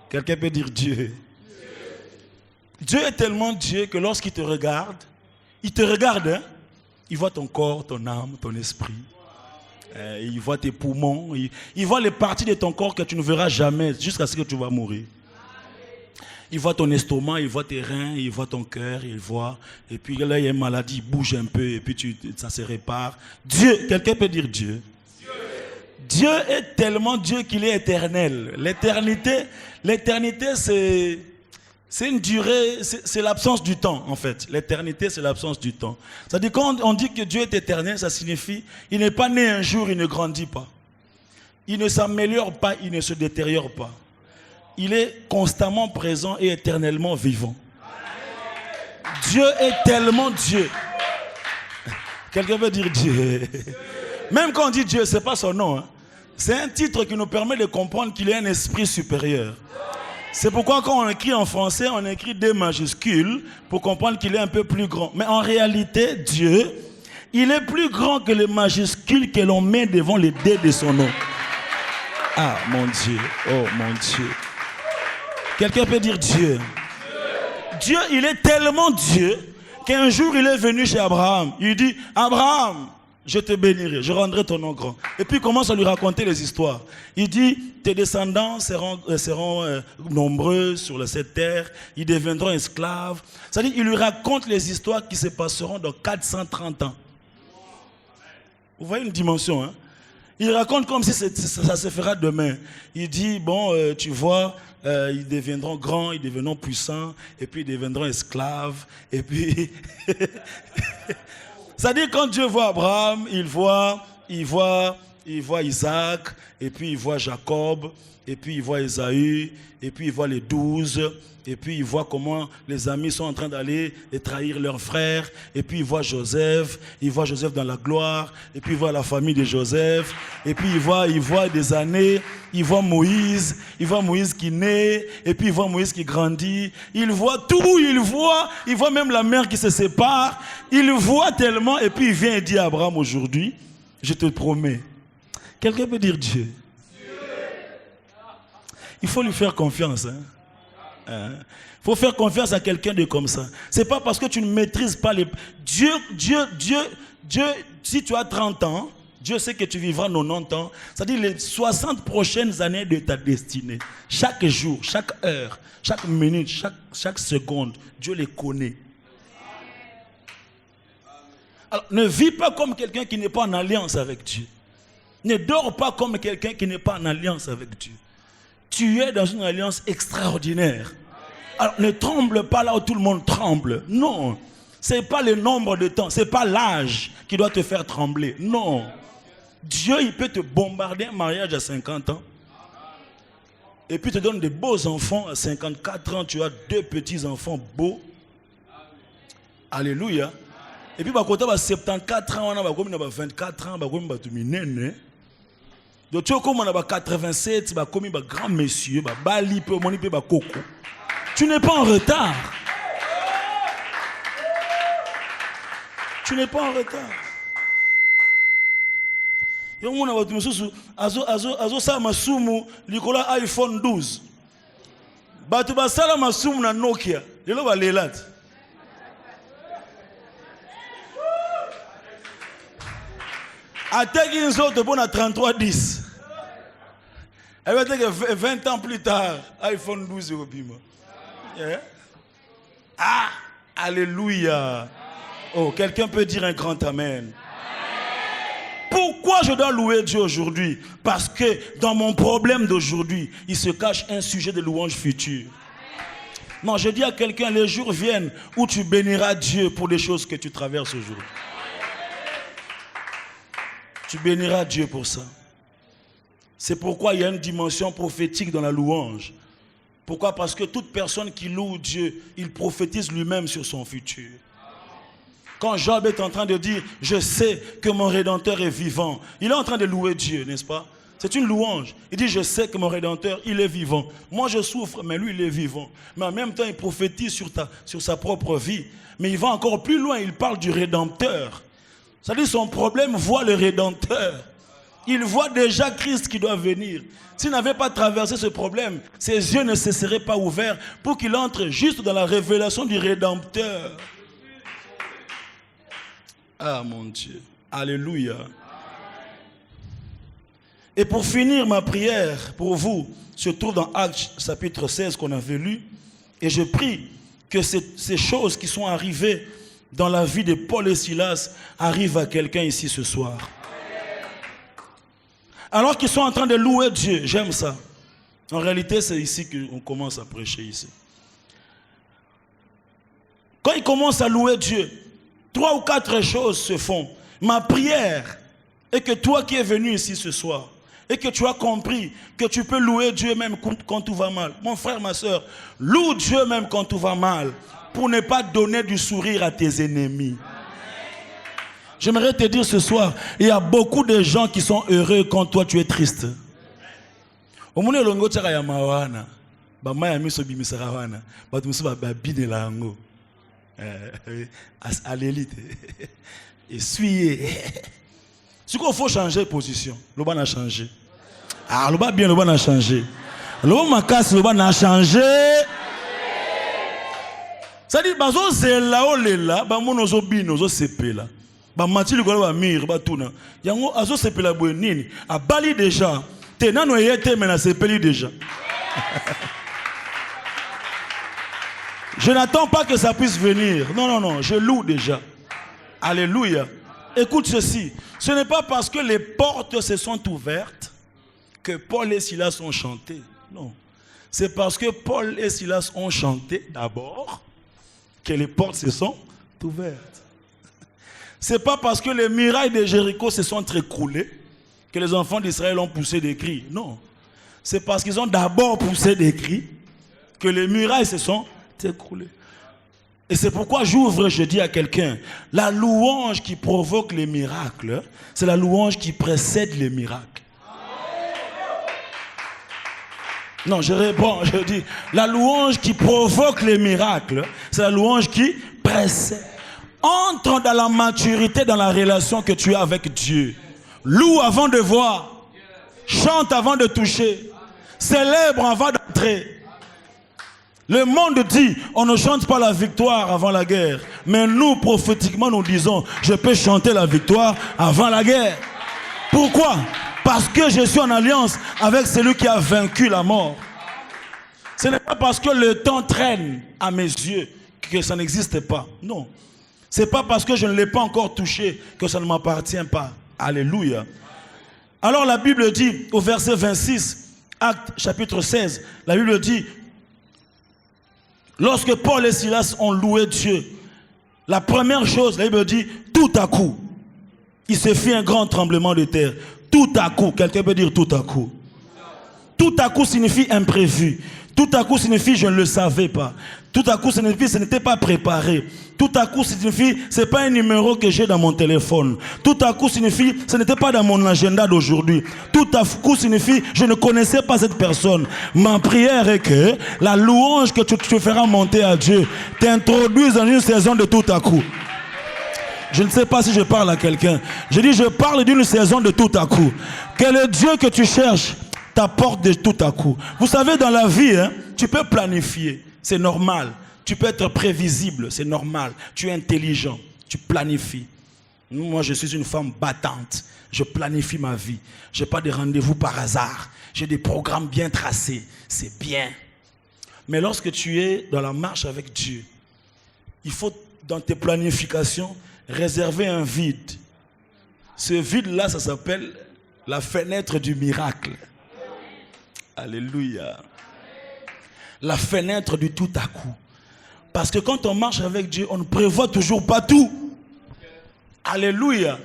Quelqu'un peut dire Dieu. Dieu est tellement Dieu que lorsqu'il te regarde, hein? Il voit ton corps, ton âme, ton esprit. Il voit tes poumons. Il voit les parties de ton corps que tu ne verras jamais jusqu'à ce que tu vas mourir. Il voit ton estomac, il voit tes reins, il voit ton cœur, il voit. Et puis là, il y a une maladie, il bouge un peu et puis ça se répare. Dieu, quelqu'un peut dire Dieu. Dieu est tellement Dieu qu'il est éternel. L'éternité, c'est une durée, c'est l'absence du temps en fait. L'éternité, c'est l'absence du temps. C'est-à-dire quand on dit que Dieu est éternel, ça signifie il n'est pas né un jour, il ne grandit pas. Il ne s'améliore pas, il ne se détériore pas. Il est constamment présent et éternellement vivant. Dieu est tellement Dieu. Quelqu'un veut dire Dieu. Même quand on dit Dieu, ce n'est pas son nom. Hein. C'est un titre qui nous permet de comprendre qu'il est un esprit supérieur. C'est pourquoi quand on écrit en français, on écrit D majuscules pour comprendre qu'il est un peu plus grand. Mais en réalité, Dieu, il est plus grand que les majuscules que l'on met devant les D de son nom. Ah, mon Dieu. Oh, mon Dieu. Quelqu'un peut dire Dieu. Dieu, il est tellement Dieu qu'un jour, il est venu chez Abraham. Il dit, Abraham, je te bénirai, je rendrai ton nom grand. Et puis il commence à lui raconter les histoires. Il dit, tes descendants seront nombreux sur cette terre, ils deviendront esclaves. C'est-à-dire, il lui raconte les histoires qui se passeront dans 430 ans. Vous voyez une dimension, hein? Il raconte comme si ça se fera demain. Il dit, bon, tu vois, ils deviendront grands, ils deviendront puissants, et puis ils deviendront esclaves, et puis... C'est-à-dire quand Dieu voit Abraham, il voit Isaac, et puis il voit Jacob, et puis il voit Ésaü, et puis il voit les 12, et puis il voit comment les amis sont en train d'aller et trahir leurs frères, et puis il voit Joseph dans la gloire, et puis il voit la famille de Joseph, et puis il voit des années, il voit Moïse qui naît, et puis il voit Moïse qui grandit, il voit tout, il voit même la mer qui se sépare, il voit tellement, et puis il vient et dit à Abraham aujourd'hui, je te promets. Quelqu'un peut dire Dieu. Il faut lui faire confiance. Hein? Faut faire confiance à quelqu'un de comme ça. C'est pas parce que tu ne maîtrises pas les... Dieu, si tu as 30 ans, Dieu sait que tu vivras 90 ans. C'est-à-dire les 60 prochaines années de ta destinée. Chaque jour, chaque heure, chaque minute, chaque seconde, Dieu les connaît. Alors, ne vis pas comme quelqu'un qui n'est pas en alliance avec Dieu. Ne dors pas comme quelqu'un qui n'est pas en alliance avec Dieu. Tu es dans une alliance extraordinaire. Alors, ne tremble pas là où tout le monde tremble. Non. Ce n'est pas le nombre de temps. Ce n'est pas l'âge qui doit te faire trembler. Non. Dieu, il peut te bombarder un mariage à 50 ans. Et puis te donne des beaux enfants à 54 ans. Tu as 2 petits-enfants beaux. Alléluia. Et puis, quand tu as 74 ans, on a 24 ans, on a donc tu as comme on a 87, comme un grand monsieur, bali, coco. Tu n'es pas en retard. Tu n'es pas en retard. Et on a azo sa masumu likola iPhone 12. Batu basala masumu na Nokia. Lelo ba lelat. Ateki nzoto bona 3310. Elle va dire que 20 ans plus tard, iPhone 12 au bima. Yeah. Ah, alléluia. Oh, quelqu'un peut dire un grand amen. Pourquoi je dois louer Dieu aujourd'hui? Parce que dans mon problème d'aujourd'hui, il se cache un sujet de louange future. Non, je dis à quelqu'un, les jours viennent où tu béniras Dieu pour les choses que tu traverses aujourd'hui. Tu béniras Dieu pour ça. C'est pourquoi il y a une dimension prophétique dans la louange. Pourquoi? Parce que toute personne qui loue Dieu, il prophétise lui-même sur son futur. Quand Job est en train de dire « Je sais que mon Rédempteur est vivant », il est en train de louer Dieu, n'est-ce pas? C'est une louange. Il dit « Je sais que mon Rédempteur, il est vivant. Moi, je souffre, mais lui, il est vivant. » Mais en même temps, il prophétise sur sa propre vie. Mais il va encore plus loin, il parle du Rédempteur. C'est-à-dire son problème voit le Rédempteur. Il voit déjà Christ qui doit venir. S'il n'avait pas traversé ce problème, ses yeux ne se seraient pas ouverts pour qu'il entre juste dans la révélation du Rédempteur. Ah mon Dieu. Alléluia. Et pour finir ma prière pour vous, se trouve dans Actes chapitre 16 qu'on avait lu. Et je prie que ces choses qui sont arrivées dans la vie de Paul et Silas arrivent à quelqu'un ici ce soir. Alors qu'ils sont en train de louer Dieu, j'aime ça. En réalité, c'est ici qu'on commence à prêcher ici. Quand ils commencent à louer Dieu, 3 ou 4 choses se font. Ma prière est que toi qui es venu ici ce soir, et que tu as compris que tu peux louer Dieu même quand tout va mal. Mon frère, ma soeur, loue Dieu même quand tout va mal, pour ne pas donner du sourire à tes ennemis. J'aimerais te dire ce soir, il y a beaucoup de gens qui sont heureux quand toi tu es triste. Au moment où l'on a ya mawana, ba maya miso bimisara wana, ba tumusu ba bide la ngo. À l'élite. Essuyez. Ce qu'il faut changer de position. Le ban a changé. Ah, le ban bien, le ban a changé. Le ban ma casse, le ban a changé. Ça dit, bazo zela olela, ba monozo bino zo sepela. Ba mati le ba mir ba tuna. Yango azo sepela bonini. A bali déjà. Te nano yete mena sepeli déjà. Je n'attends pas que ça puisse venir. Non, non, non, je loue déjà. Alléluia. Écoute ceci. Ce n'est pas parce que les portes se sont ouvertes que Paul et Silas ont chanté. Non. C'est parce que Paul et Silas ont chanté d'abord que les portes se sont ouvertes. Ce n'est pas parce que les murailles de Jéricho se sont écroulées que les enfants d'Israël ont poussé des cris. Non. C'est parce qu'ils ont d'abord poussé des cris que les murailles se sont écroulées. Et c'est pourquoi j'ouvre, je dis à quelqu'un, la louange qui provoque les miracles, c'est la louange qui précède les miracles. Non, je réponds, je dis, la louange qui provoque les miracles, c'est la louange qui précède. Entre dans la maturité, dans la relation que tu as avec Dieu. Loue avant de voir. Chante avant de toucher. Célèbre avant d'entrer. Le monde dit, on ne chante pas la victoire avant la guerre. Mais nous, prophétiquement, nous disons, je peux chanter la victoire avant la guerre. Pourquoi? Parce que je suis en alliance avec celui qui a vaincu la mort. Ce n'est pas parce que le temps traîne à mes yeux que ça n'existe pas. Non. Ce n'est pas parce que je ne l'ai pas encore touché que ça ne m'appartient pas. Alléluia. Alors la Bible dit, au verset 26, Actes chapitre 16, la Bible dit, lorsque Paul et Silas ont loué Dieu, la première chose, la Bible dit, tout à coup, il se fit un grand tremblement de terre. Tout à coup, quelqu'un peut dire tout à coup. Tout à coup signifie imprévu. Tout à coup signifie je ne le savais pas. Tout à coup signifie ce n'était pas préparé. Tout à coup signifie ce n'est pas un numéro que j'ai dans mon téléphone. Tout à coup signifie ce n'était pas dans mon agenda d'aujourd'hui. Tout à coup signifie je ne connaissais pas cette personne. Ma prière est que la louange que tu feras monter à Dieu t'introduise dans une saison de tout à coup. Je ne sais pas si je parle à quelqu'un. Je dis je parle d'une saison de tout à coup. Que le Dieu que tu cherches t'apporte de tout à coup. Vous savez, dans la vie, tu peux planifier, c'est normal. Tu peux être prévisible, c'est normal. Tu es intelligent, tu planifies. Moi, je suis une femme battante. Je planifie ma vie. Je n'ai pas de rendez-vous par hasard. J'ai des programmes bien tracés. C'est bien. Mais lorsque tu es dans la marche avec Dieu, il faut, dans tes planifications, réserver un vide. Ce vide-là, ça s'appelle la fenêtre du miracle. Alléluia. La fenêtre du tout à coup. Parce que quand on marche avec Dieu, on ne prévoit toujours pas tout. Alléluia.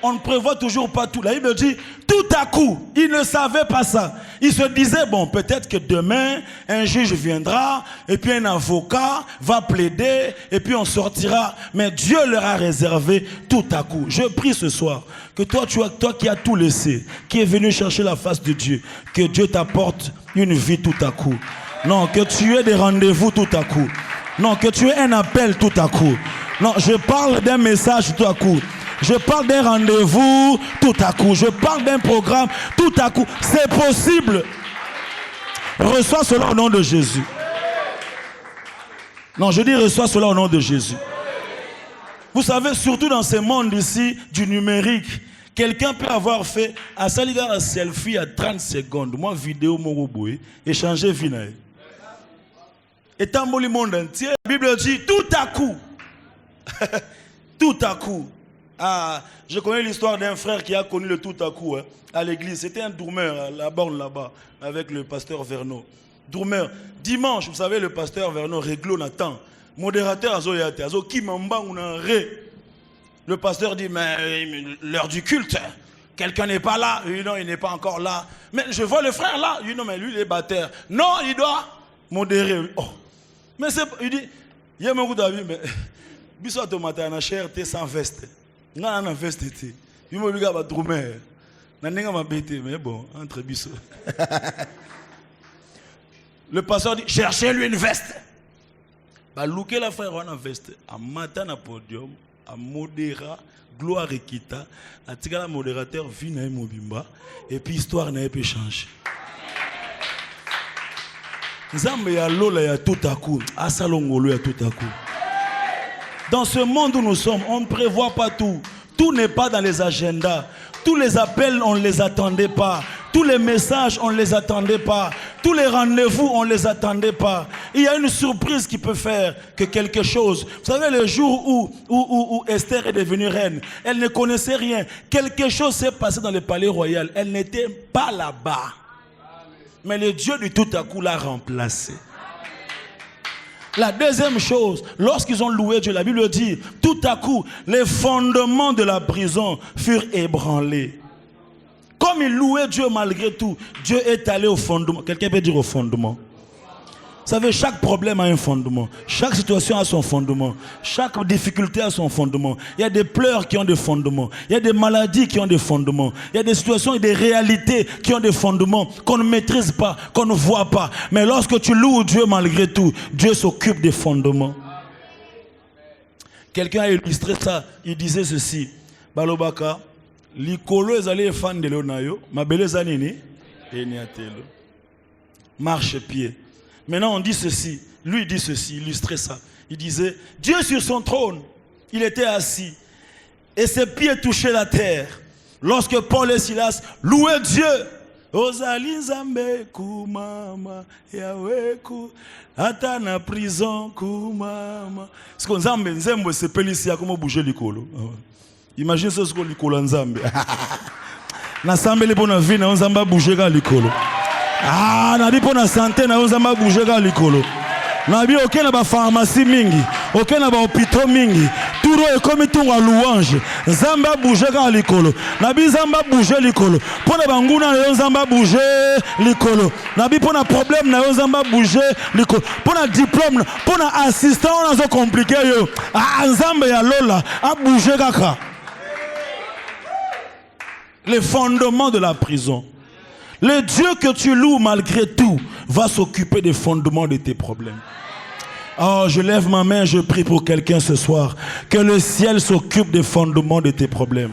On ne prévoit toujours pas tout. La Bible dit, tout à coup, il ne savait pas ça. Il se disait, bon, peut-être que demain, un juge viendra, et puis un avocat va plaider, et puis on sortira. Mais Dieu leur a réservé tout à coup. Je prie ce soir, que toi qui as tout laissé, qui est venu chercher la face de Dieu, que Dieu t'apporte une vie tout à coup. Non, que tu aies des rendez-vous tout à coup. Non, que tu aies un appel tout à coup. Non, je parle d'un message tout à coup. Je parle d'un rendez-vous tout à coup. Je parle d'un programme tout à coup. C'est possible. Reçois cela au nom de Jésus. Non, je dis reçois cela au nom de Jésus. Vous savez, surtout dans ce monde ici du numérique, quelqu'un peut avoir fait à Saligar un selfie à 30 secondes. Moi, vidéo, mon robot, et changer vie. Et tant le monde entier, la Bible dit tout à coup. Tout à coup. Ah, je connais l'histoire d'un frère qui a connu le tout à coup à l'église. C'était un dourmeur à la borne là-bas avec le pasteur Verno. Dourmeur. Dimanche, vous savez, le pasteur Verno réglo Nathan. Modérateur Azoyate. Azo Kimamba Unare. Le pasteur dit, mais l'heure du culte, quelqu'un n'est pas là. Il dit, non, il n'est pas encore là. Mais je vois le frère là. Il dit, non, mais lui, il est bâtard. Non, il doit modérer. Oh. Mais c'est, il dit, il y a beaucoup d'avis, mais biso tomata na cher te sans veste. Nga na veste te. Il m'a dit ba dromer. Na ninga ma bête, mais bon, entre biso. Le pasteur dit, cherchez-lui une veste. Bah, louquez la frère en veste. À matin na podium, à modéra, gloire et kita. À tigala modérateur, vie na mobimba. Et puis histoire n'a pas changé. Nzambe ya lola ya tout à coup. Asalongolo ya tout à coup. Dans ce monde où nous sommes, on ne prévoit pas tout. Tout n'est pas dans les agendas. Tous les appels, on ne les attendait pas. Tous les messages, on ne les attendait pas. Tous les rendez-vous, on ne les attendait pas. Il y a une surprise qui peut faire que quelque chose. Vous savez, le jour où Esther est devenue reine, elle ne connaissait rien. Quelque chose s'est passé dans le palais royal. Elle n'était pas là-bas. Mais le Dieu du tout à coup l'a remplacé. La deuxième chose, lorsqu'ils ont loué Dieu, la Bible dit, tout à coup, les fondements de la prison furent ébranlés. Comme ils louaient Dieu malgré tout, Dieu est allé au fondement. Quelqu'un peut dire au fondement. Vous savez, chaque problème a un fondement. Chaque situation a son fondement. Chaque difficulté a son fondement. Il y a des pleurs qui ont des fondements. Il y a des maladies qui ont des fondements. Il y a des situations et des réalités qui ont des fondements qu'on ne maîtrise pas, qu'on ne voit pas. Mais lorsque tu loues Dieu malgré tout, Dieu s'occupe des fondements. Quelqu'un a illustré ça. Il disait ceci. Balobaka, likolo ezali fan de l'onayo, mabele zanini, eniatelo. Marche pied. Maintenant, on dit ceci. Lui dit ceci, illustrait ça. Il disait, Dieu sur son trône, il était assis. Et ses pieds touchaient la terre. Lorsque Paul et Silas louaient Dieu. Ozali Nzambe kumama Yahweh ku ata na prison kumama. Ce qu'on Nzambe Nzembo se pelisi ya comment bouger likolo. Imagine ce que likolo Nzambe. Na sambeli pona vie na Nzamba bouger ka likolo. Ah na bi pona santé na Nzamba bouger ka likolo. Na bi okena ba pharmacie mingi, okena ba hôpital mingi. Turo e comme tout à louange. Nzamba bouger ka likolo. Na bi Nzamba bouger likolo. Pona banguna na Nzamba bouger likolo. Na bi pona problème na Nzamba bouger likolo. Pona diplôme, pona assistant na zo compliqué yo. Ah Nzamba ya lola a bouger kaka. Les fondements de la prison. Le Dieu que tu loues malgré tout va s'occuper des fondements de tes problèmes. Oh, je lève ma main, je prie pour quelqu'un ce soir. Que le ciel s'occupe des fondements de tes problèmes.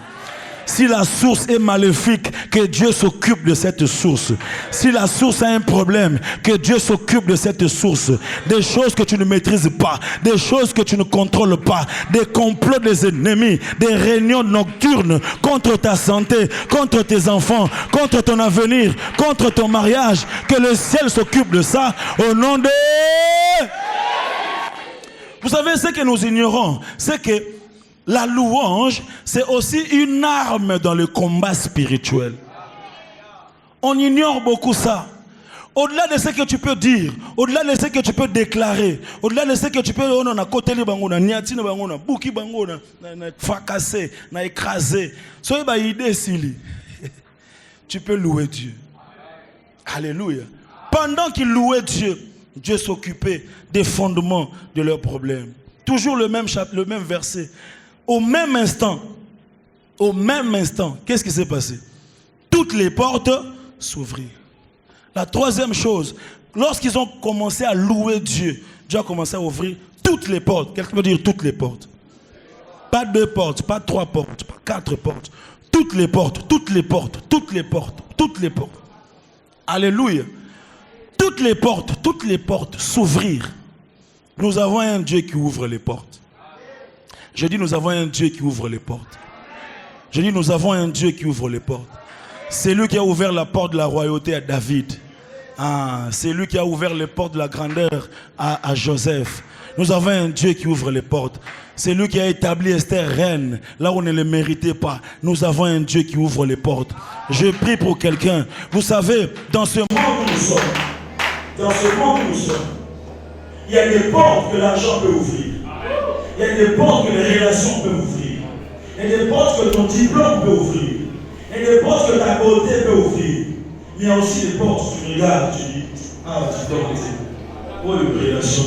Si la source est maléfique, que Dieu s'occupe de cette source. Si la source a un problème, que Dieu s'occupe de cette source. Des choses que tu ne maîtrises pas, des choses que tu ne contrôles pas, des complots des ennemis, des réunions nocturnes contre ta santé, contre tes enfants, contre ton avenir, contre ton mariage. Que le ciel s'occupe de ça au nom de... Vous savez ce que nous ignorons, c'est que la louange, c'est aussi une arme dans le combat spirituel. On ignore beaucoup ça. Au-delà de ce que tu peux dire, au-delà de ce que tu peux déclarer, au-delà de ce que tu peux fracasser, écraser, tu peux louer Dieu. Alléluia. Pendant qu'ils louaient Dieu, Dieu s'occupait des fondements de leurs problèmes. Toujours le même verset. Au même instant, qu'est-ce qui s'est passé? Toutes les portes s'ouvrirent. La troisième chose, lorsqu'ils ont commencé à louer Dieu, Dieu a commencé à ouvrir toutes les portes. Quelqu'un peut dire toutes les portes. Pas 2 portes, pas 3 portes, pas 4 portes. Toutes les portes, toutes les portes, toutes les portes, toutes les portes. Alléluia. Toutes les portes s'ouvrirent. Nous avons un Dieu qui ouvre les portes. Je dis nous avons un Dieu qui ouvre les portes. Je dis nous avons un Dieu qui ouvre les portes. C'est lui qui a ouvert la porte de la royauté à David. Ah, c'est lui qui a ouvert les portes de la grandeur à Joseph. Nous avons un Dieu qui ouvre les portes. C'est lui qui a établi Esther reine là où on ne le méritait pas. Nous avons un Dieu qui ouvre les portes. Je prie pour quelqu'un. Vous savez, dans ce monde où nous sommes, il y a des portes que l'argent peut ouvrir. Il y a des portes que les relations peuvent ouvrir. Il y a des portes que ton diplôme peut ouvrir. Il y a des portes que ta beauté peut ouvrir. Mais il y a aussi des portes où tu regardes, tu dis, ah, tu dois côté. Oh, une relation,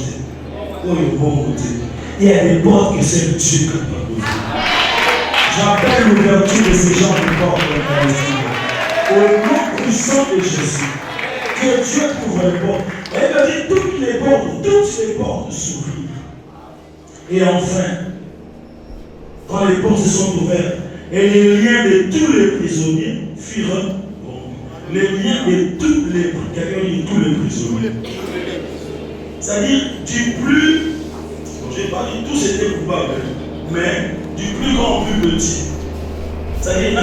oh, une bonne côté. Il y a des portes que c'est Dieu qui peut ouvrir. J'appelle l'ouverture de ces gens de portes dans ta vie. Au nom puissant de Jésus, que Dieu ouvre les portes. Elle me dit toutes les portes s'ouvrent. Et enfin, quand les portes se sont ouvertes, et les liens de tous les prisonniers furent rompus. Les liens de tous les prisonniers. C'est-à-dire, du plus, je n'ai pas dit tous étaient coupables, mais du plus grand au plus petit. C'est-à-dire,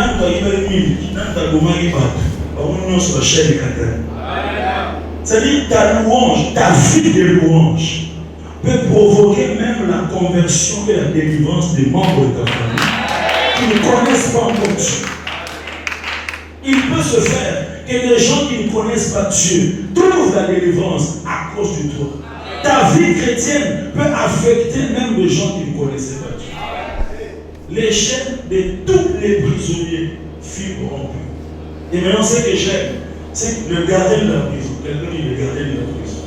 c'est-à-dire, ta louange, ta vie de louange, peut provoquer même la conversion et la délivrance des membres de ta famille qui ne connaissent pas encore Dieu. Il peut se faire que les gens qui ne connaissent pas Dieu trouvent la délivrance à cause de toi. Ta vie chrétienne peut affecter même les gens qui ne connaissaient pas Dieu. Les chaînes de tous les prisonniers furent rompues. Et maintenant, ce que j'aime, c'est le gardien de la prison. Quelqu'un dit le gardien de la prison.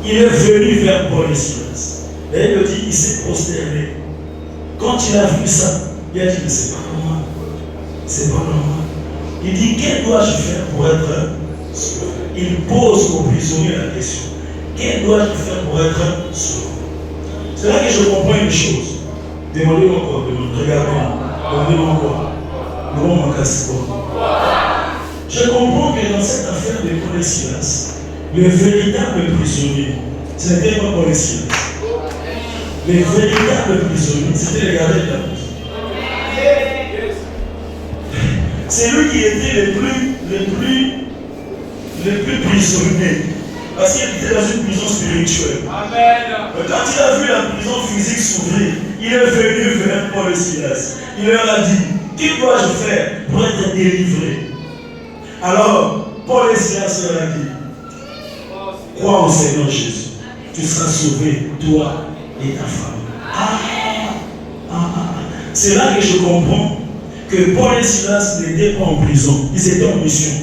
Il est venu vers Paul et Silas. Et il me dit, il s'est prosterné. Quand il a vu ça, il a dit, mais c'est pas normal. C'est pas normal. Il dit, qu'est-ce que dois-je faire pour être sauvé? Il pose au prisonnier la question. Qu'est-ce que dois-je faire pour être sauvé? C'est là que je comprends une chose. Demandez-moi quoi? Regardez-moi. Demandez-moi quoi? Demandez-moi quoi? Je comprends que dans cette affaire de Paul et Silas, Les véritables prisonniers, ce n'était pas pour les Silas. Les véritables prisonniers, c'était les gardiens de la prison. C'est lui qui était le plus prisonnier. Parce qu'il était dans une prison spirituelle. Amen. Quand il a vu la prison physique s'ouvrir, il est venu vers Paul et Silas. Il leur a dit, que dois-je faire pour être délivré? Alors, Paul et Silas leur a dit, crois au Seigneur Jésus. Tu seras sauvé, toi et ta femme. C'est là que je comprends que Paul et Silas n'étaient pas en prison. Ils étaient en mission.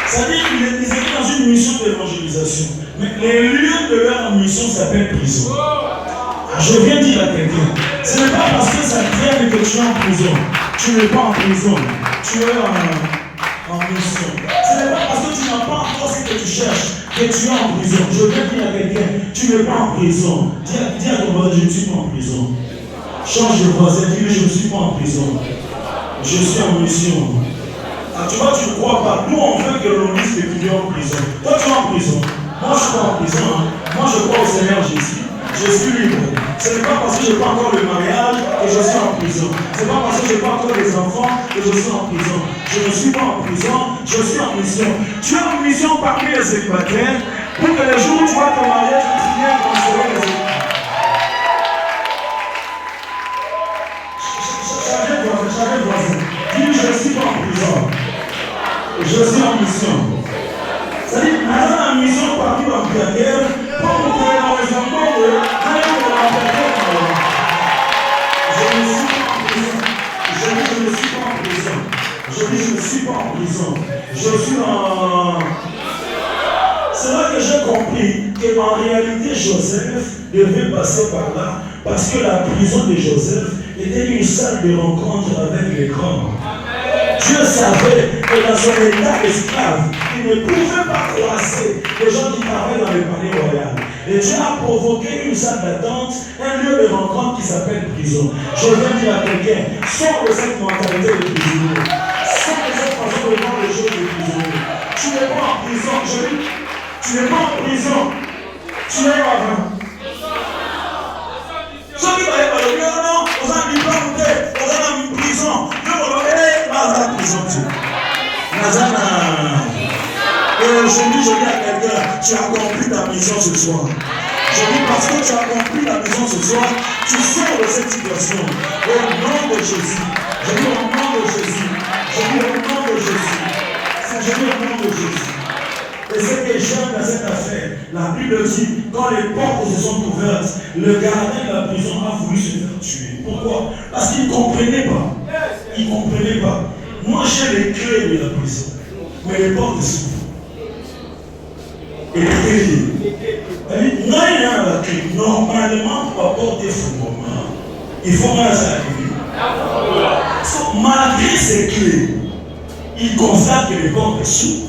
C'est-à-dire qu'ils étaient dans une mission d'évangélisation. Mais les lieux de leur mission s'appellent prison. Je viens dire à quelqu'un, ce n'est pas parce que ça traîne que tu es en prison. Tu n'es pas en prison. Tu es en mission. Ce n'est pas parce que tu n'as pas encore ce que tu cherches que tu es en prison. Je viens dire à quelqu'un, tu n'es pas en prison. Dis à ton voisin, je ne suis pas en prison. Change de voisin, dis-lui, je ne suis pas en prison. Je suis en mission. Tu vois, tu ne crois pas. Nous, on veut que l'on dise que tu es en prison. Toi, tu es en prison. Moi, je ne suis pas en prison. Moi, je crois au Seigneur Jésus. Je suis libre. Ce n'est pas parce que je n'ai pas encore le mariage que je suis en prison. Ce n'est pas parce que je n'ai pas encore les enfants que je suis en prison. Je ne suis pas en prison. Je suis en mission. Tu es en mission parmi les célibataires pour que les jours où tu vas te marier, tu viennes consoler les célibataires. Chacun voisin. Dis, je ne suis pas en prison. Je suis en mission. C'est-à-dire, dans la mission parmi dans la guerre, pour vous trouver dans les enfants, je ne suis pas en prison. Je dis, je ne suis pas en prison. Je dis, je ne suis pas en prison. Je suis en... C'est là que j'ai compris qu'en réalité, Joseph devait passer par là, parce que la prison de Joseph était une salle de rencontre avec les grands. Dieu savait que dans son état d'esclave, il ne pouvait pas croiser les gens qui travaillent dans le palais royal. Et Dieu a provoqué une salle d'attente, un lieu de rencontre qui s'appelle prison. Je viens dire à quelqu'un, sors de cette mentalité de prisonnier. Sors de cette façon de voir les choses de prisonnier. Tu n'es pas en prison. Je dis, tu n'es pas en prison. Tu es avant. Ceux qui n'avaient pas le lieu, non, on a mis pas en tête, on a mis prison. Et aujourd'hui, je dis à quelqu'un, tu as compris ta mission ce soir. Je dis parce que tu as compris la mission ce soir, tu sors de cette situation. Au nom de Jésus. Je dis au nom de Jésus. Je dis au nom de Jésus. Je dis au nom de Jésus. Et ce que j'aime dans cette affaire, la Bible dit, quand les portes se sont ouvertes, le gardien de la prison a voulu se faire tuer. Pourquoi? Parce qu'il ne comprenait pas. Il ne comprenait pas. Moi, j'ai les clés de la prison. Mais les portes s'ouvrent. Et non, il y a la clé. Normalement, pour apporter fondement, il faut mettre ça à la clé. Malgré ces clés, il constate que les portes s'ouvrent.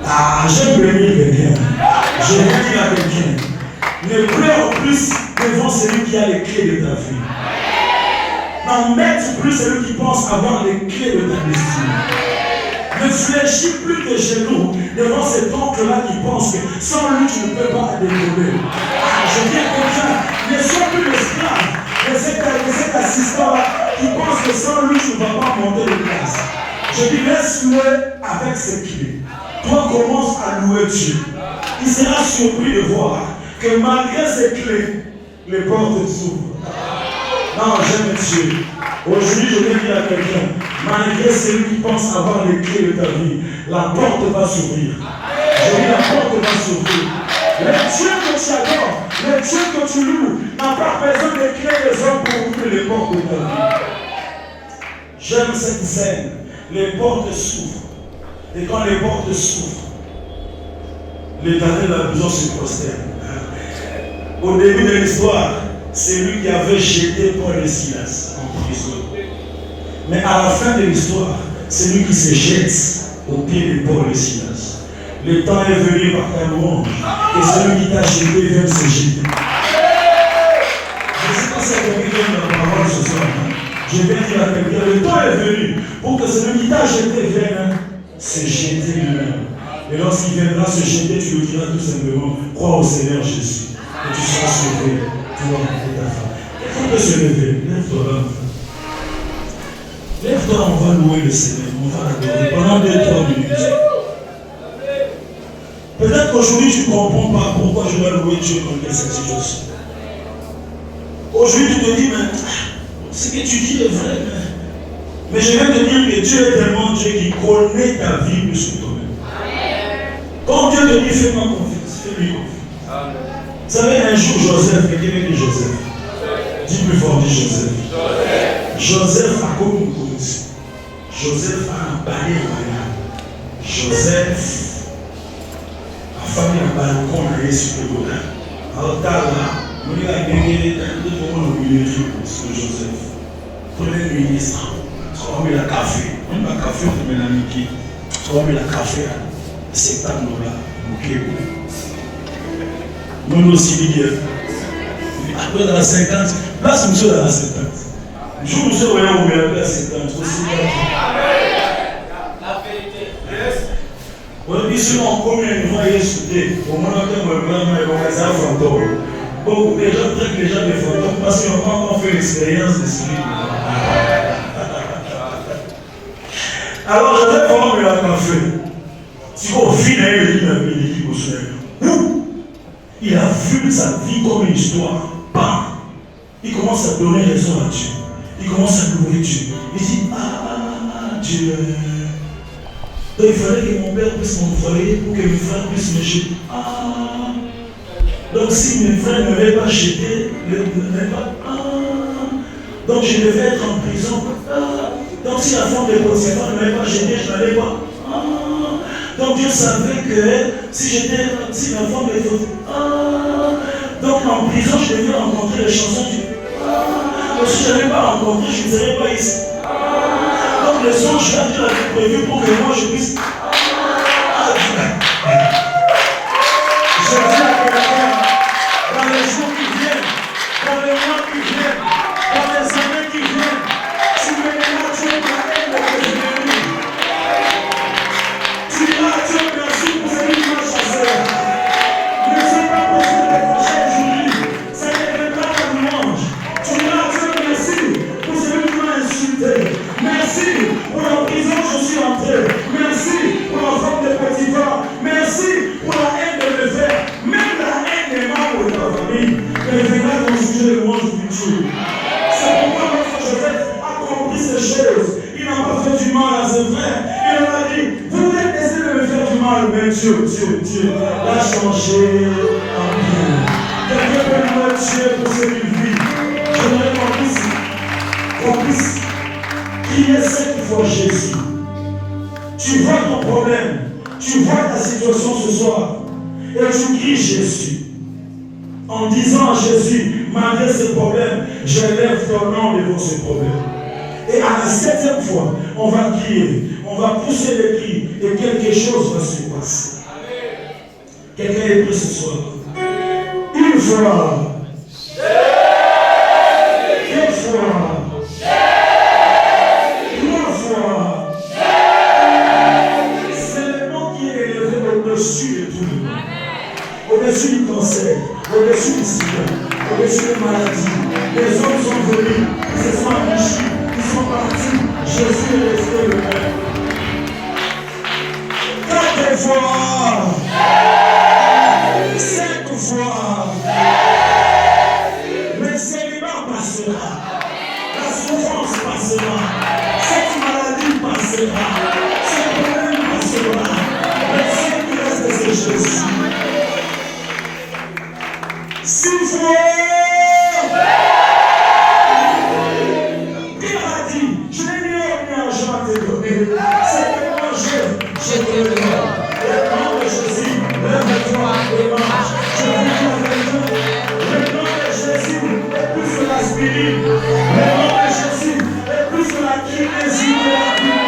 Ah, j'aime bénir quelqu'un. Je vais dire à quelqu'un. Ne pleure plus devant celui qui a les clés de ta vie. N'embête plus celui qui pense avoir les clés de ta destinée. Ne fléchis plus tes genoux devant cet oncle-là qui pense que sans lui tu ne peux pas décoller. Je dis à quelqu'un, ne sois plus l'esclave de cet assistant-là qui pense que sans lui tu ne vas pas monter de classe. Je dis laisse-le avec ses clés. Toi commence à louer Dieu. Il sera surpris de voir que malgré ses clés, les portes s'ouvrent. Non, j'aime Dieu. Aujourd'hui, je vais dire à quelqu'un, malgré celui qui pense avoir les clés de ta vie, la porte va s'ouvrir. Je dis la porte va s'ouvrir. Le Dieu que tu adores, le Dieu que tu loues, n'a pas besoin des clés des hommes pour ouvrir les portes de ta vie. J'aime cette scène. Les portes s'ouvrent. Et quand les portes s'ouvrent, les gardiens de la prison se prosternent. Au début de l'histoire, c'est lui qui avait jeté Paul et Silas en prison. Mais à la fin de l'histoire, c'est lui qui se jette au pied de Paul et Silas. Le temps est venu par ta louange et celui qui t'a jeté vient se jeter. Je ne sais pas si quelqu'un vient de la parole ce soir. Je viens dire à quelqu'un, le temps est venu pour que celui qui t'a jeté vienne se jeter lui-même. Et lorsqu'il viendra se jeter, tu lui diras tout simplement, crois au Seigneur Jésus. Et tu seras sauvé, toi et ta femme. On peut se lever, lève-toi là. Lève-toi, on va louer le Seigneur, on va l'adorer pendant 2-3 minutes. Peut-être qu'aujourd'hui tu ne comprends pas pourquoi je dois louer Dieu dans cette situation. Aujourd'hui tu te dis, mais ce que tu dis est vrai, mais je vais te dire que Dieu est tellement Dieu qui connaît ta vie plus que toi-même. Quand Dieu te dit, fais-moi confiance, fais-lui confiance. Vous savez, un jour Joseph, quelqu'un dit Joseph. Dis plus fort, dis Joseph. Joseph a comme une connaissance. Joseph a un balai royal. Joseph a famille un balcon à sur le boulot. Alors, là, on dit à gagner le milieu de Joseph. Premier ministre, on met la café. On met la café, on met la Mickey. On met la café. C'est pas nous là. Ok. Nous aussi, bien. Après, dans la 50, là, c'est monsieur dans la 50. Je vous ai envoyé au meilleur à 50. La vérité. Oui, si on combien de fois il est sauté, au moins on peut me commencer à fantôme. Beaucoup de gens traitent les gens de fantômes parce qu'on fait l'expérience de ce livre. Alors, j'avais vraiment mis la café. Si au final, il dit au Seigneur. Il a vu sa vie comme une histoire. Bam! Il commence à donner raison à Dieu. Il commence à louer Dieu. Il dit, Dieu. Donc il fallait que mon père puisse m'envoyer pour que mes frères puissent me jeter. Donc si mes frères ne m'avaient pas jeté, donc je devais être en prison. Donc si la femme de Potiphar ne m'avait pas jeté, je n'allais pas. Donc Dieu savait que si ma femme était donc en prison, je devais rencontrer les chansons du donc si je n'avais pas rencontré, je ne serais pas ici. Donc les anges, Dieu a prévu pour que moi je puisse. Je dis à quelqu'un, dans les jours qui viennent, dans les mois qui viennent, dans les années qui viennent, tu verras Dieu pour elle que je l'ai mis. Tu diras Dieu merci pour ce qu'il m'a chassé. Ne sais pas possible de prochain aujourd'hui. Ça ne viendra pas de louange. Tu diras Dieu merci pour ce qu'il m'a insulté. Merci pour la prison où je suis entré. Merci pour la femme de Potiphar. Merci pour la haine de mes frères. Même la haine des membres de ta famille. Elle viendra constituer le louange du Dieu. C'est pourquoi notre Joseph a compris ces choses. Il n'a pas fait du mal à ses frères. Il leur a dit, vous voulez essayer de me faire du mal, mais Dieu l'a changé en bien. Quelqu'un peut louer Dieu pour ce qu'il vit. J'aimerais qu'on puisse crier 7 fois Jésus. Tu vois ton problème, tu vois ta situation ce soir, et tu cries Jésus. En disant à Jésus, malgré ce problème, j'élève ton nom devant ce problème. Et à la 7e fois, on va crier, on va pousser les cris, et quelque chose va se passer. Quelqu'un est pris ce soir. Une fois. Deux fois. Trois fois. C'est le nom qui est élevé au-dessus de tout le monde. Au-dessus du cancer, au-dessus du sida, au-dessus des maladies. Les hommes sont venus, ils se sont enrichis, ils sont partis. Jésus est resté le même. 4 fois. 5 fois. Le célibat passera. La souffrance passera. Cette maladie passera. Ce problème passera. Mais ce qui reste, c'est Jésus. 6 fois. Dieu a dit, je n'ai ni or ni argent à te donner. C'est que moi je te le donne. Le nom de Jésus, lève-toi et marche. Je vous dis la vérité. Le nom de Jésus est plus que l'aspirine. Le nom de Jésus est plus que la kinésithérapie.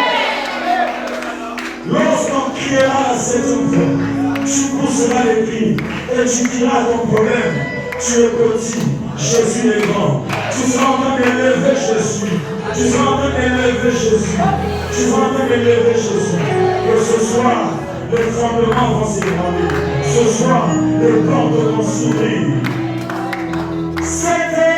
Lorsqu'on criera à cette fois, tu pousseras les cris et tu diras à ton problème, tu es petit. Jésus est grand. Tu seras en train d'élever Jésus. Tu seras en train d'élever Jésus. Tu seras en train d'élever Jésus. Et ce soir, les tremblements vont s'ébranler. Ce soir, les portes vont s'ouvrir. C'était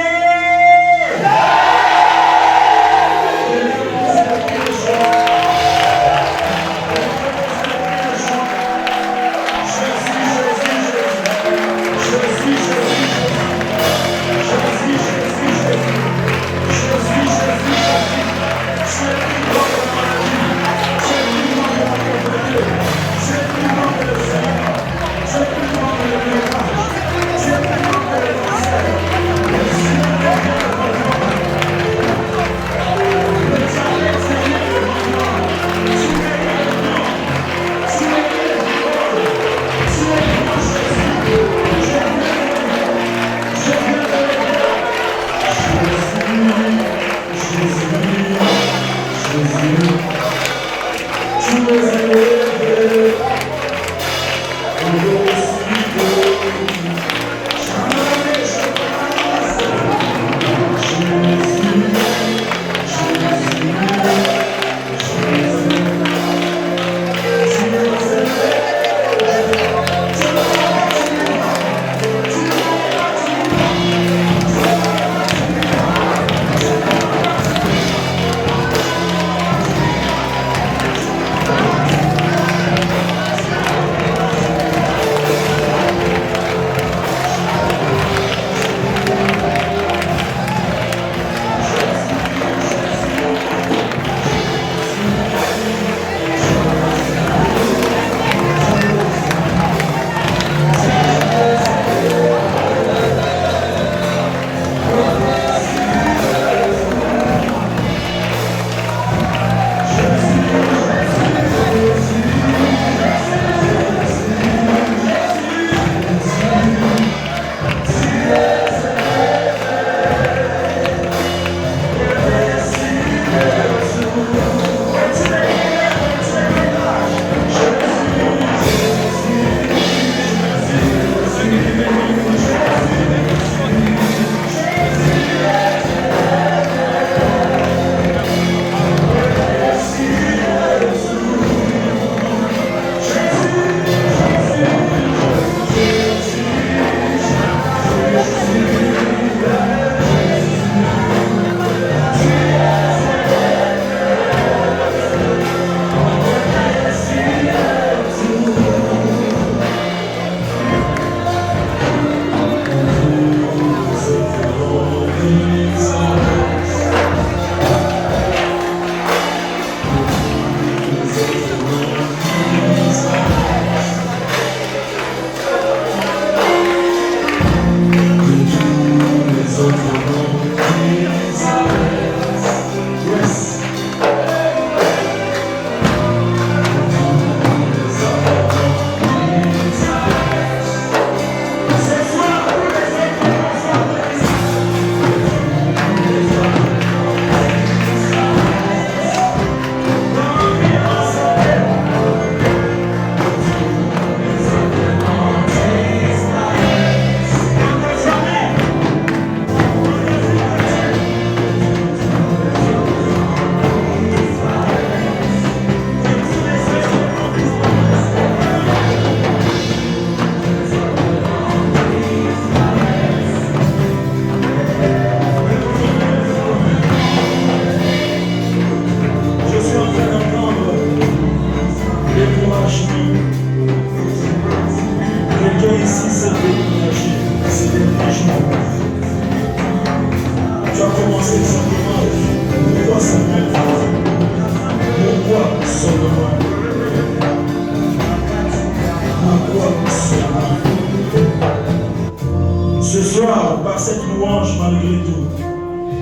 Ce soir, par cette louange, malgré tout,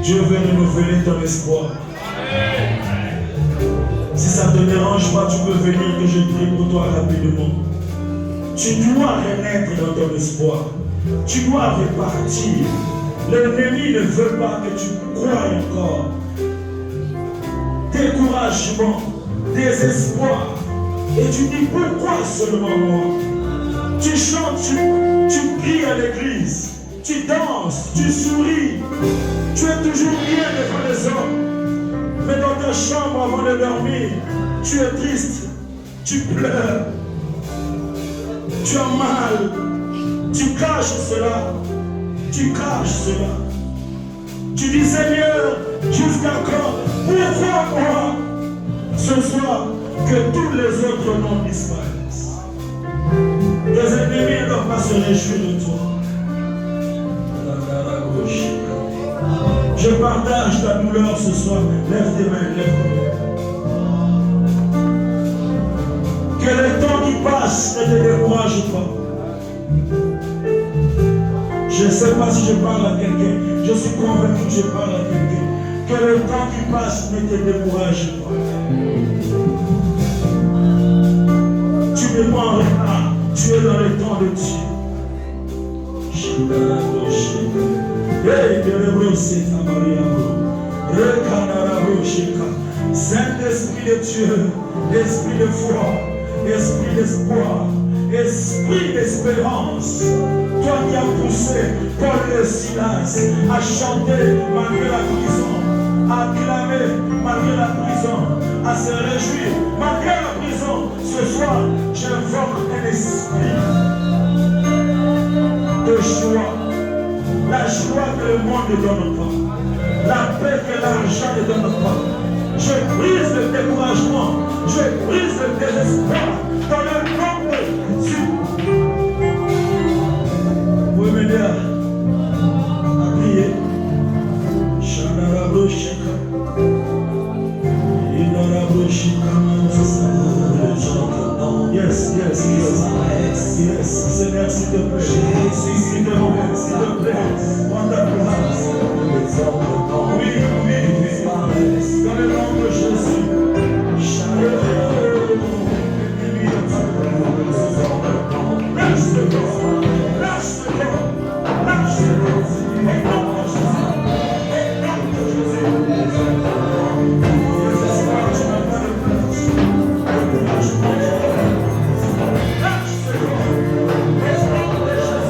Dieu veut renouveler ton espoir. Si ça ne te dérange pas, tu peux venir que je prie pour toi rapidement. Tu dois renaître dans ton espoir. Tu dois repartir. L'ennemi ne veut pas que tu croies encore. Découragement, désespoir. Et tu dis pourquoi seulement moi? Tu chantes, tu cries à l'église. tu danses, tu souris, tu es toujours bien devant les hommes. Mais dans ta chambre avant de dormir, tu es triste, tu pleures, tu as mal, tu caches cela, tu caches cela. Tu dis Seigneur, jusqu'à quand? Pourquoi moi? Ce soir, que tous les autres noms disparaissent. Tes ennemis ne doivent pas se réjouir de toi. Je partage ta douleur ce soir. Lève tes mains, lève tes mains. Que le temps qui passe ne te décourage pas. Je ne sais pas si je parle à quelqu'un. Je suis convaincu que je parle à quelqu'un. Que le temps qui passe ne te décourage pas. Tu n'es pas en retard. Tu es dans le temps de Dieu. Saint-Esprit de Dieu, esprit de foi, esprit d'espoir, esprit d'espérance, toi qui as poussé Paul et Silas à chanter malgré la prison, à acclamer malgré la prison, à se réjouir malgré la prison, ce soir j'invoque un esprit de joie, la joie que le monde ne donne pas, la paix que l'argent ne donne pas. Je brise le découragement, je brise le désespoir dans le nom de Jésus. Vous pouvez m'aider à prier. Yes, yes, yes, yes. Seigneur, s'il te plaît. S'il te plaît, s'il te plaît. Prends ta place. Oui, oui, oui. Dans le nom de Jésus. Lâche le corps. Lâche le corps. Lâche le corps. Au nom de Jésus. Au nom de Jésus. Désespoir, tu n'as pas de place. Lâche le corps. Lâche le corps. Au nom de Jésus.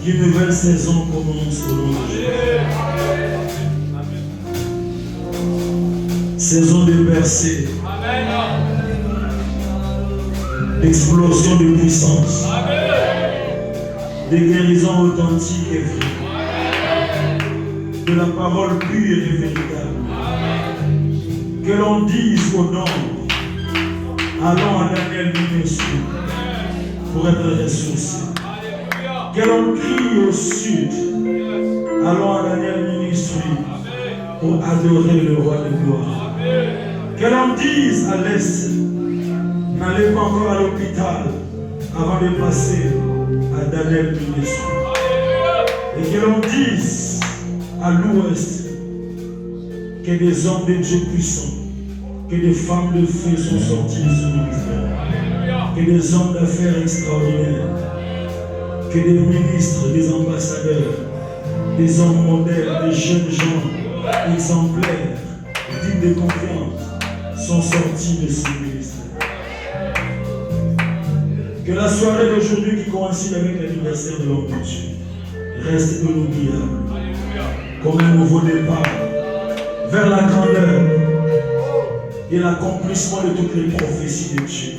qu'une nouvelle saison commence au nom de Jésus. Saison de percée, d'explosion de puissance, de guérison authentique et vraie, de la parole pure et véritable. Que l'on dise au nord, allons à Daniel Ministry pour être ressourcés. Que l'on crie au sud, allons à Daniel Ministry pour adorer le roi de gloire. Que l'on dise à l'est, n'allez pas encore à l'hôpital avant de passer à Daniel Ministry. Et que l'on dise à l'ouest que des hommes de Dieu puissants, que des femmes de feu sont sorties de ce ministère, que des hommes d'affaires extraordinaires, que des ministres, des ambassadeurs, des hommes modèles, des jeunes gens exemplaires, dignes de confiance, sont sortis de ce ministère. Que la soirée d'aujourd'hui qui coïncide avec l'anniversaire de l'homme de Dieu reste inoubliable, comme un nouveau départ vers la grandeur et l'accomplissement de toutes les prophéties de Dieu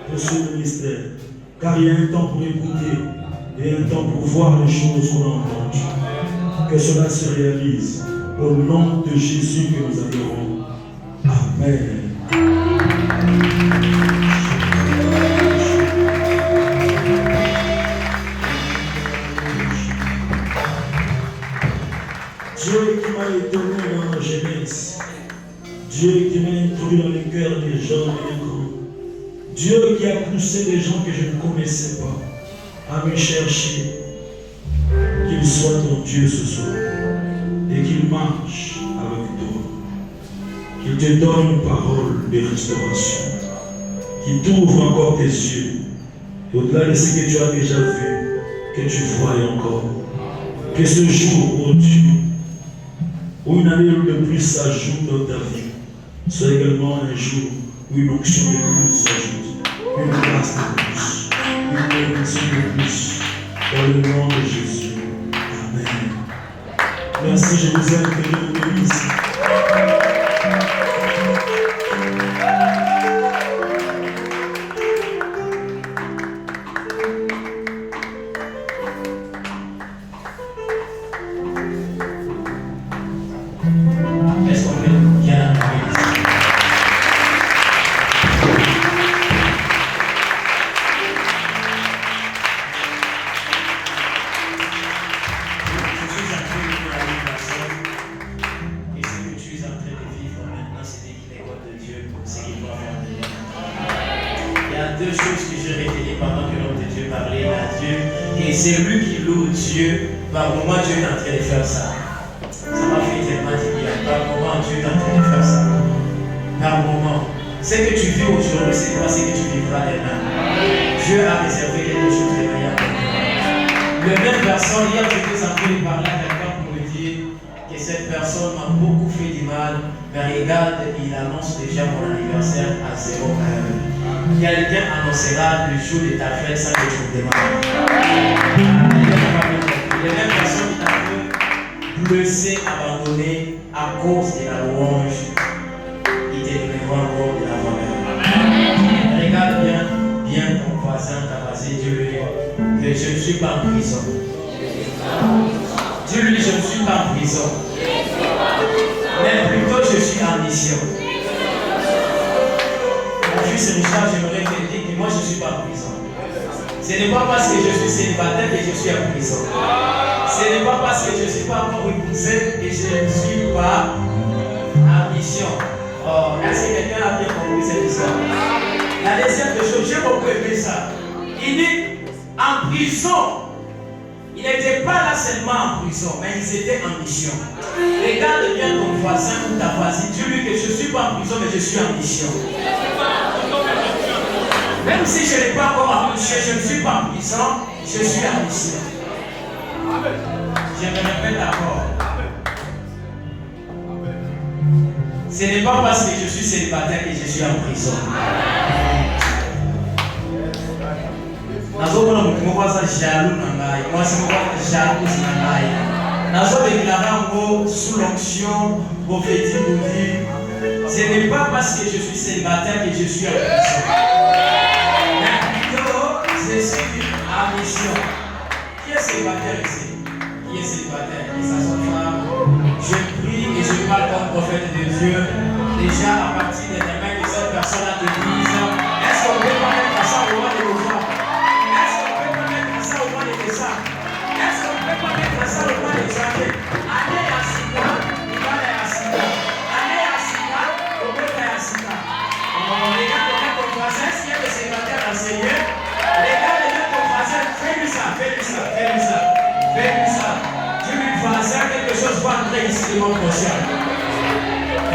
pour ce ministère. Car il y a un temps pour écouter et un temps pour voir les choses qu'on a entendues. Que cela se réalise au nom de Jésus que nous adorons. Amen. Dieu qui m'a étonné dans ma jeunesse, Dieu qui m'a introduit dans les cœurs des gens et des grands, Dieu qui a poussé des gens que je ne connaissais pas à me chercher, qu'il soit ton Dieu ce soir et qu'il marche avec toi, qu'il te donne une parole de restauration, qu'il t'ouvre encore tes yeux, et au-delà de ce que tu as déjà vu, que tu vois encore, que ce jour, oh Dieu, où une année de plus s'ajoute dans ta vie, soit également un jour où une onction de plus s'ajoute, une grâce de plus, une bénédiction de plus, dans le nom de Jésus. Amen. Merci, je vous aime, que Dieu vous bénisse. Le jour de ta fête sans que tu le demandes. Les mêmes personnes qui t'ont blessé, abandonné à cause de la louange, ils te donneront encore de la valeur. Regarde bien ton voisin, ta voisine, dis-lui que je ne suis pas en prison. Dis-lui je ne suis pas en prison. Mais plutôt je suis en mission. Mon fils Richard, j'aimerais te dire que moi je ne suis pas en prison. Ce n'est pas parce que je suis célibataire que je suis en prison. Ce n'est pas parce que je ne suis pas encore épousé que je ne suis pas en mission. Oh, est-ce que quelqu'un a bien compris cette histoire? La deuxième chose, j'ai beaucoup aimé ça. Il dit en prison. Ils n'étaient pas là seulement en prison, mais ils étaient en mission. Regarde bien ton voisin ou ta voisine. Dis-lui que je ne suis pas en prison, mais je suis en mission. Même si je n'ai pas encore accouché, je ne suis pas en prison, je suis en mission. Je me répète encore. Ce n'est pas parce que je suis célibataire que je suis en prison. nazomona motu moko aza jaloux na ngai, mwasi moko jalouse na ngai. Nazodeklare yango sous l'onction prophétique pour dire, ce n'est pas parce que je suis célibataire que je suis en prison. Mais plutôt, je suis en mission. Qui est célibataire ici? Qui est célibataire? Et ça son femme. Je prie et je parle comme prophète de Dieu. Déjà à partir des mains que cette personne-là te dise, est-ce qu'on peut pas mettre ça au moins de vos femmes? Est-ce qu'on peut pas mettre ça au moins de vos femmes? Est-ce qu'on peut pas mettre ça au moins de vos femmes? Allez à Sika, il va aller à Sika. Allez à Sika, on peut aller à Sika. Les gars, ton voisin, s'il y a des célibataires dans ces lieux, les gars, ton voisin, fais-lui ça, fais-lui ça, fais-lui ça, fais-lui ça. Dis-lui, voisin, quelque chose va entrer ici le mois prochain.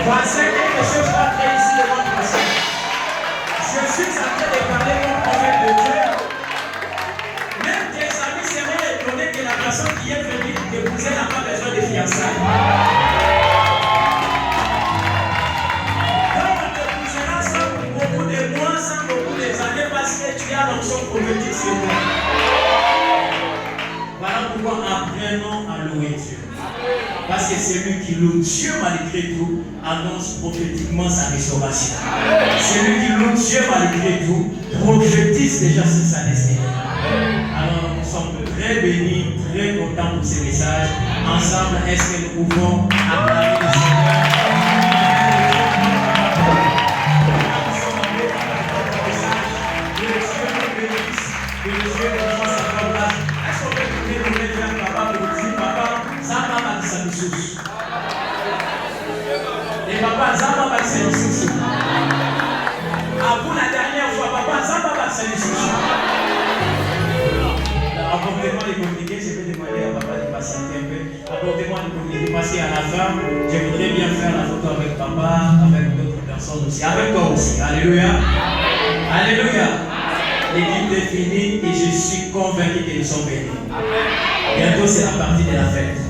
Voisin, quelque chose va entrer ici le mois prochain. Je suis en train de parler comme prophète de Dieu. Même tes amis seraient étonnés que la personne qui est venue t'épouser n'a pas besoin de fiançailles. Donc on t'épousera sans beaucoup de mois, sans beaucoup d'années, parce que tu as l'onction prophétique sur toi. Voilà pourquoi apprenons à louer Dieu. Parce que celui qui loue Dieu malgré tout annonce prophétiquement sa restauration. Celui qui loue Dieu malgré tout prophétise déjà sur sa destinée. Alors nous sommes très bénis, très contents pour ces messages. Ensemble, est-ce que nous pouvons acclamer le Seigneur? Que le Dieu nous bénisse, que le Dieu nous fasse sa grâce. Est-ce qu'on peut tourner nos mains vers papa pour dire papa, ça m'a battu sa ressource. Et papa, ça m'a battu sa ressource. À vous la dernière fois, papa, ça m'a battu sa ressource. Apportez-moi les communiqués, je vais demander à papa de patienter un peu. Apportez-moi les communiqués parce qu'à la fin, je voudrais bien faire la photo avec papa, avec d'autres personnes aussi, avec toi aussi. Alléluia. Alléluia. L'équipe est finie et je suis convaincu que nous sommes bénis. Bientôt, c'est la partie de la fête.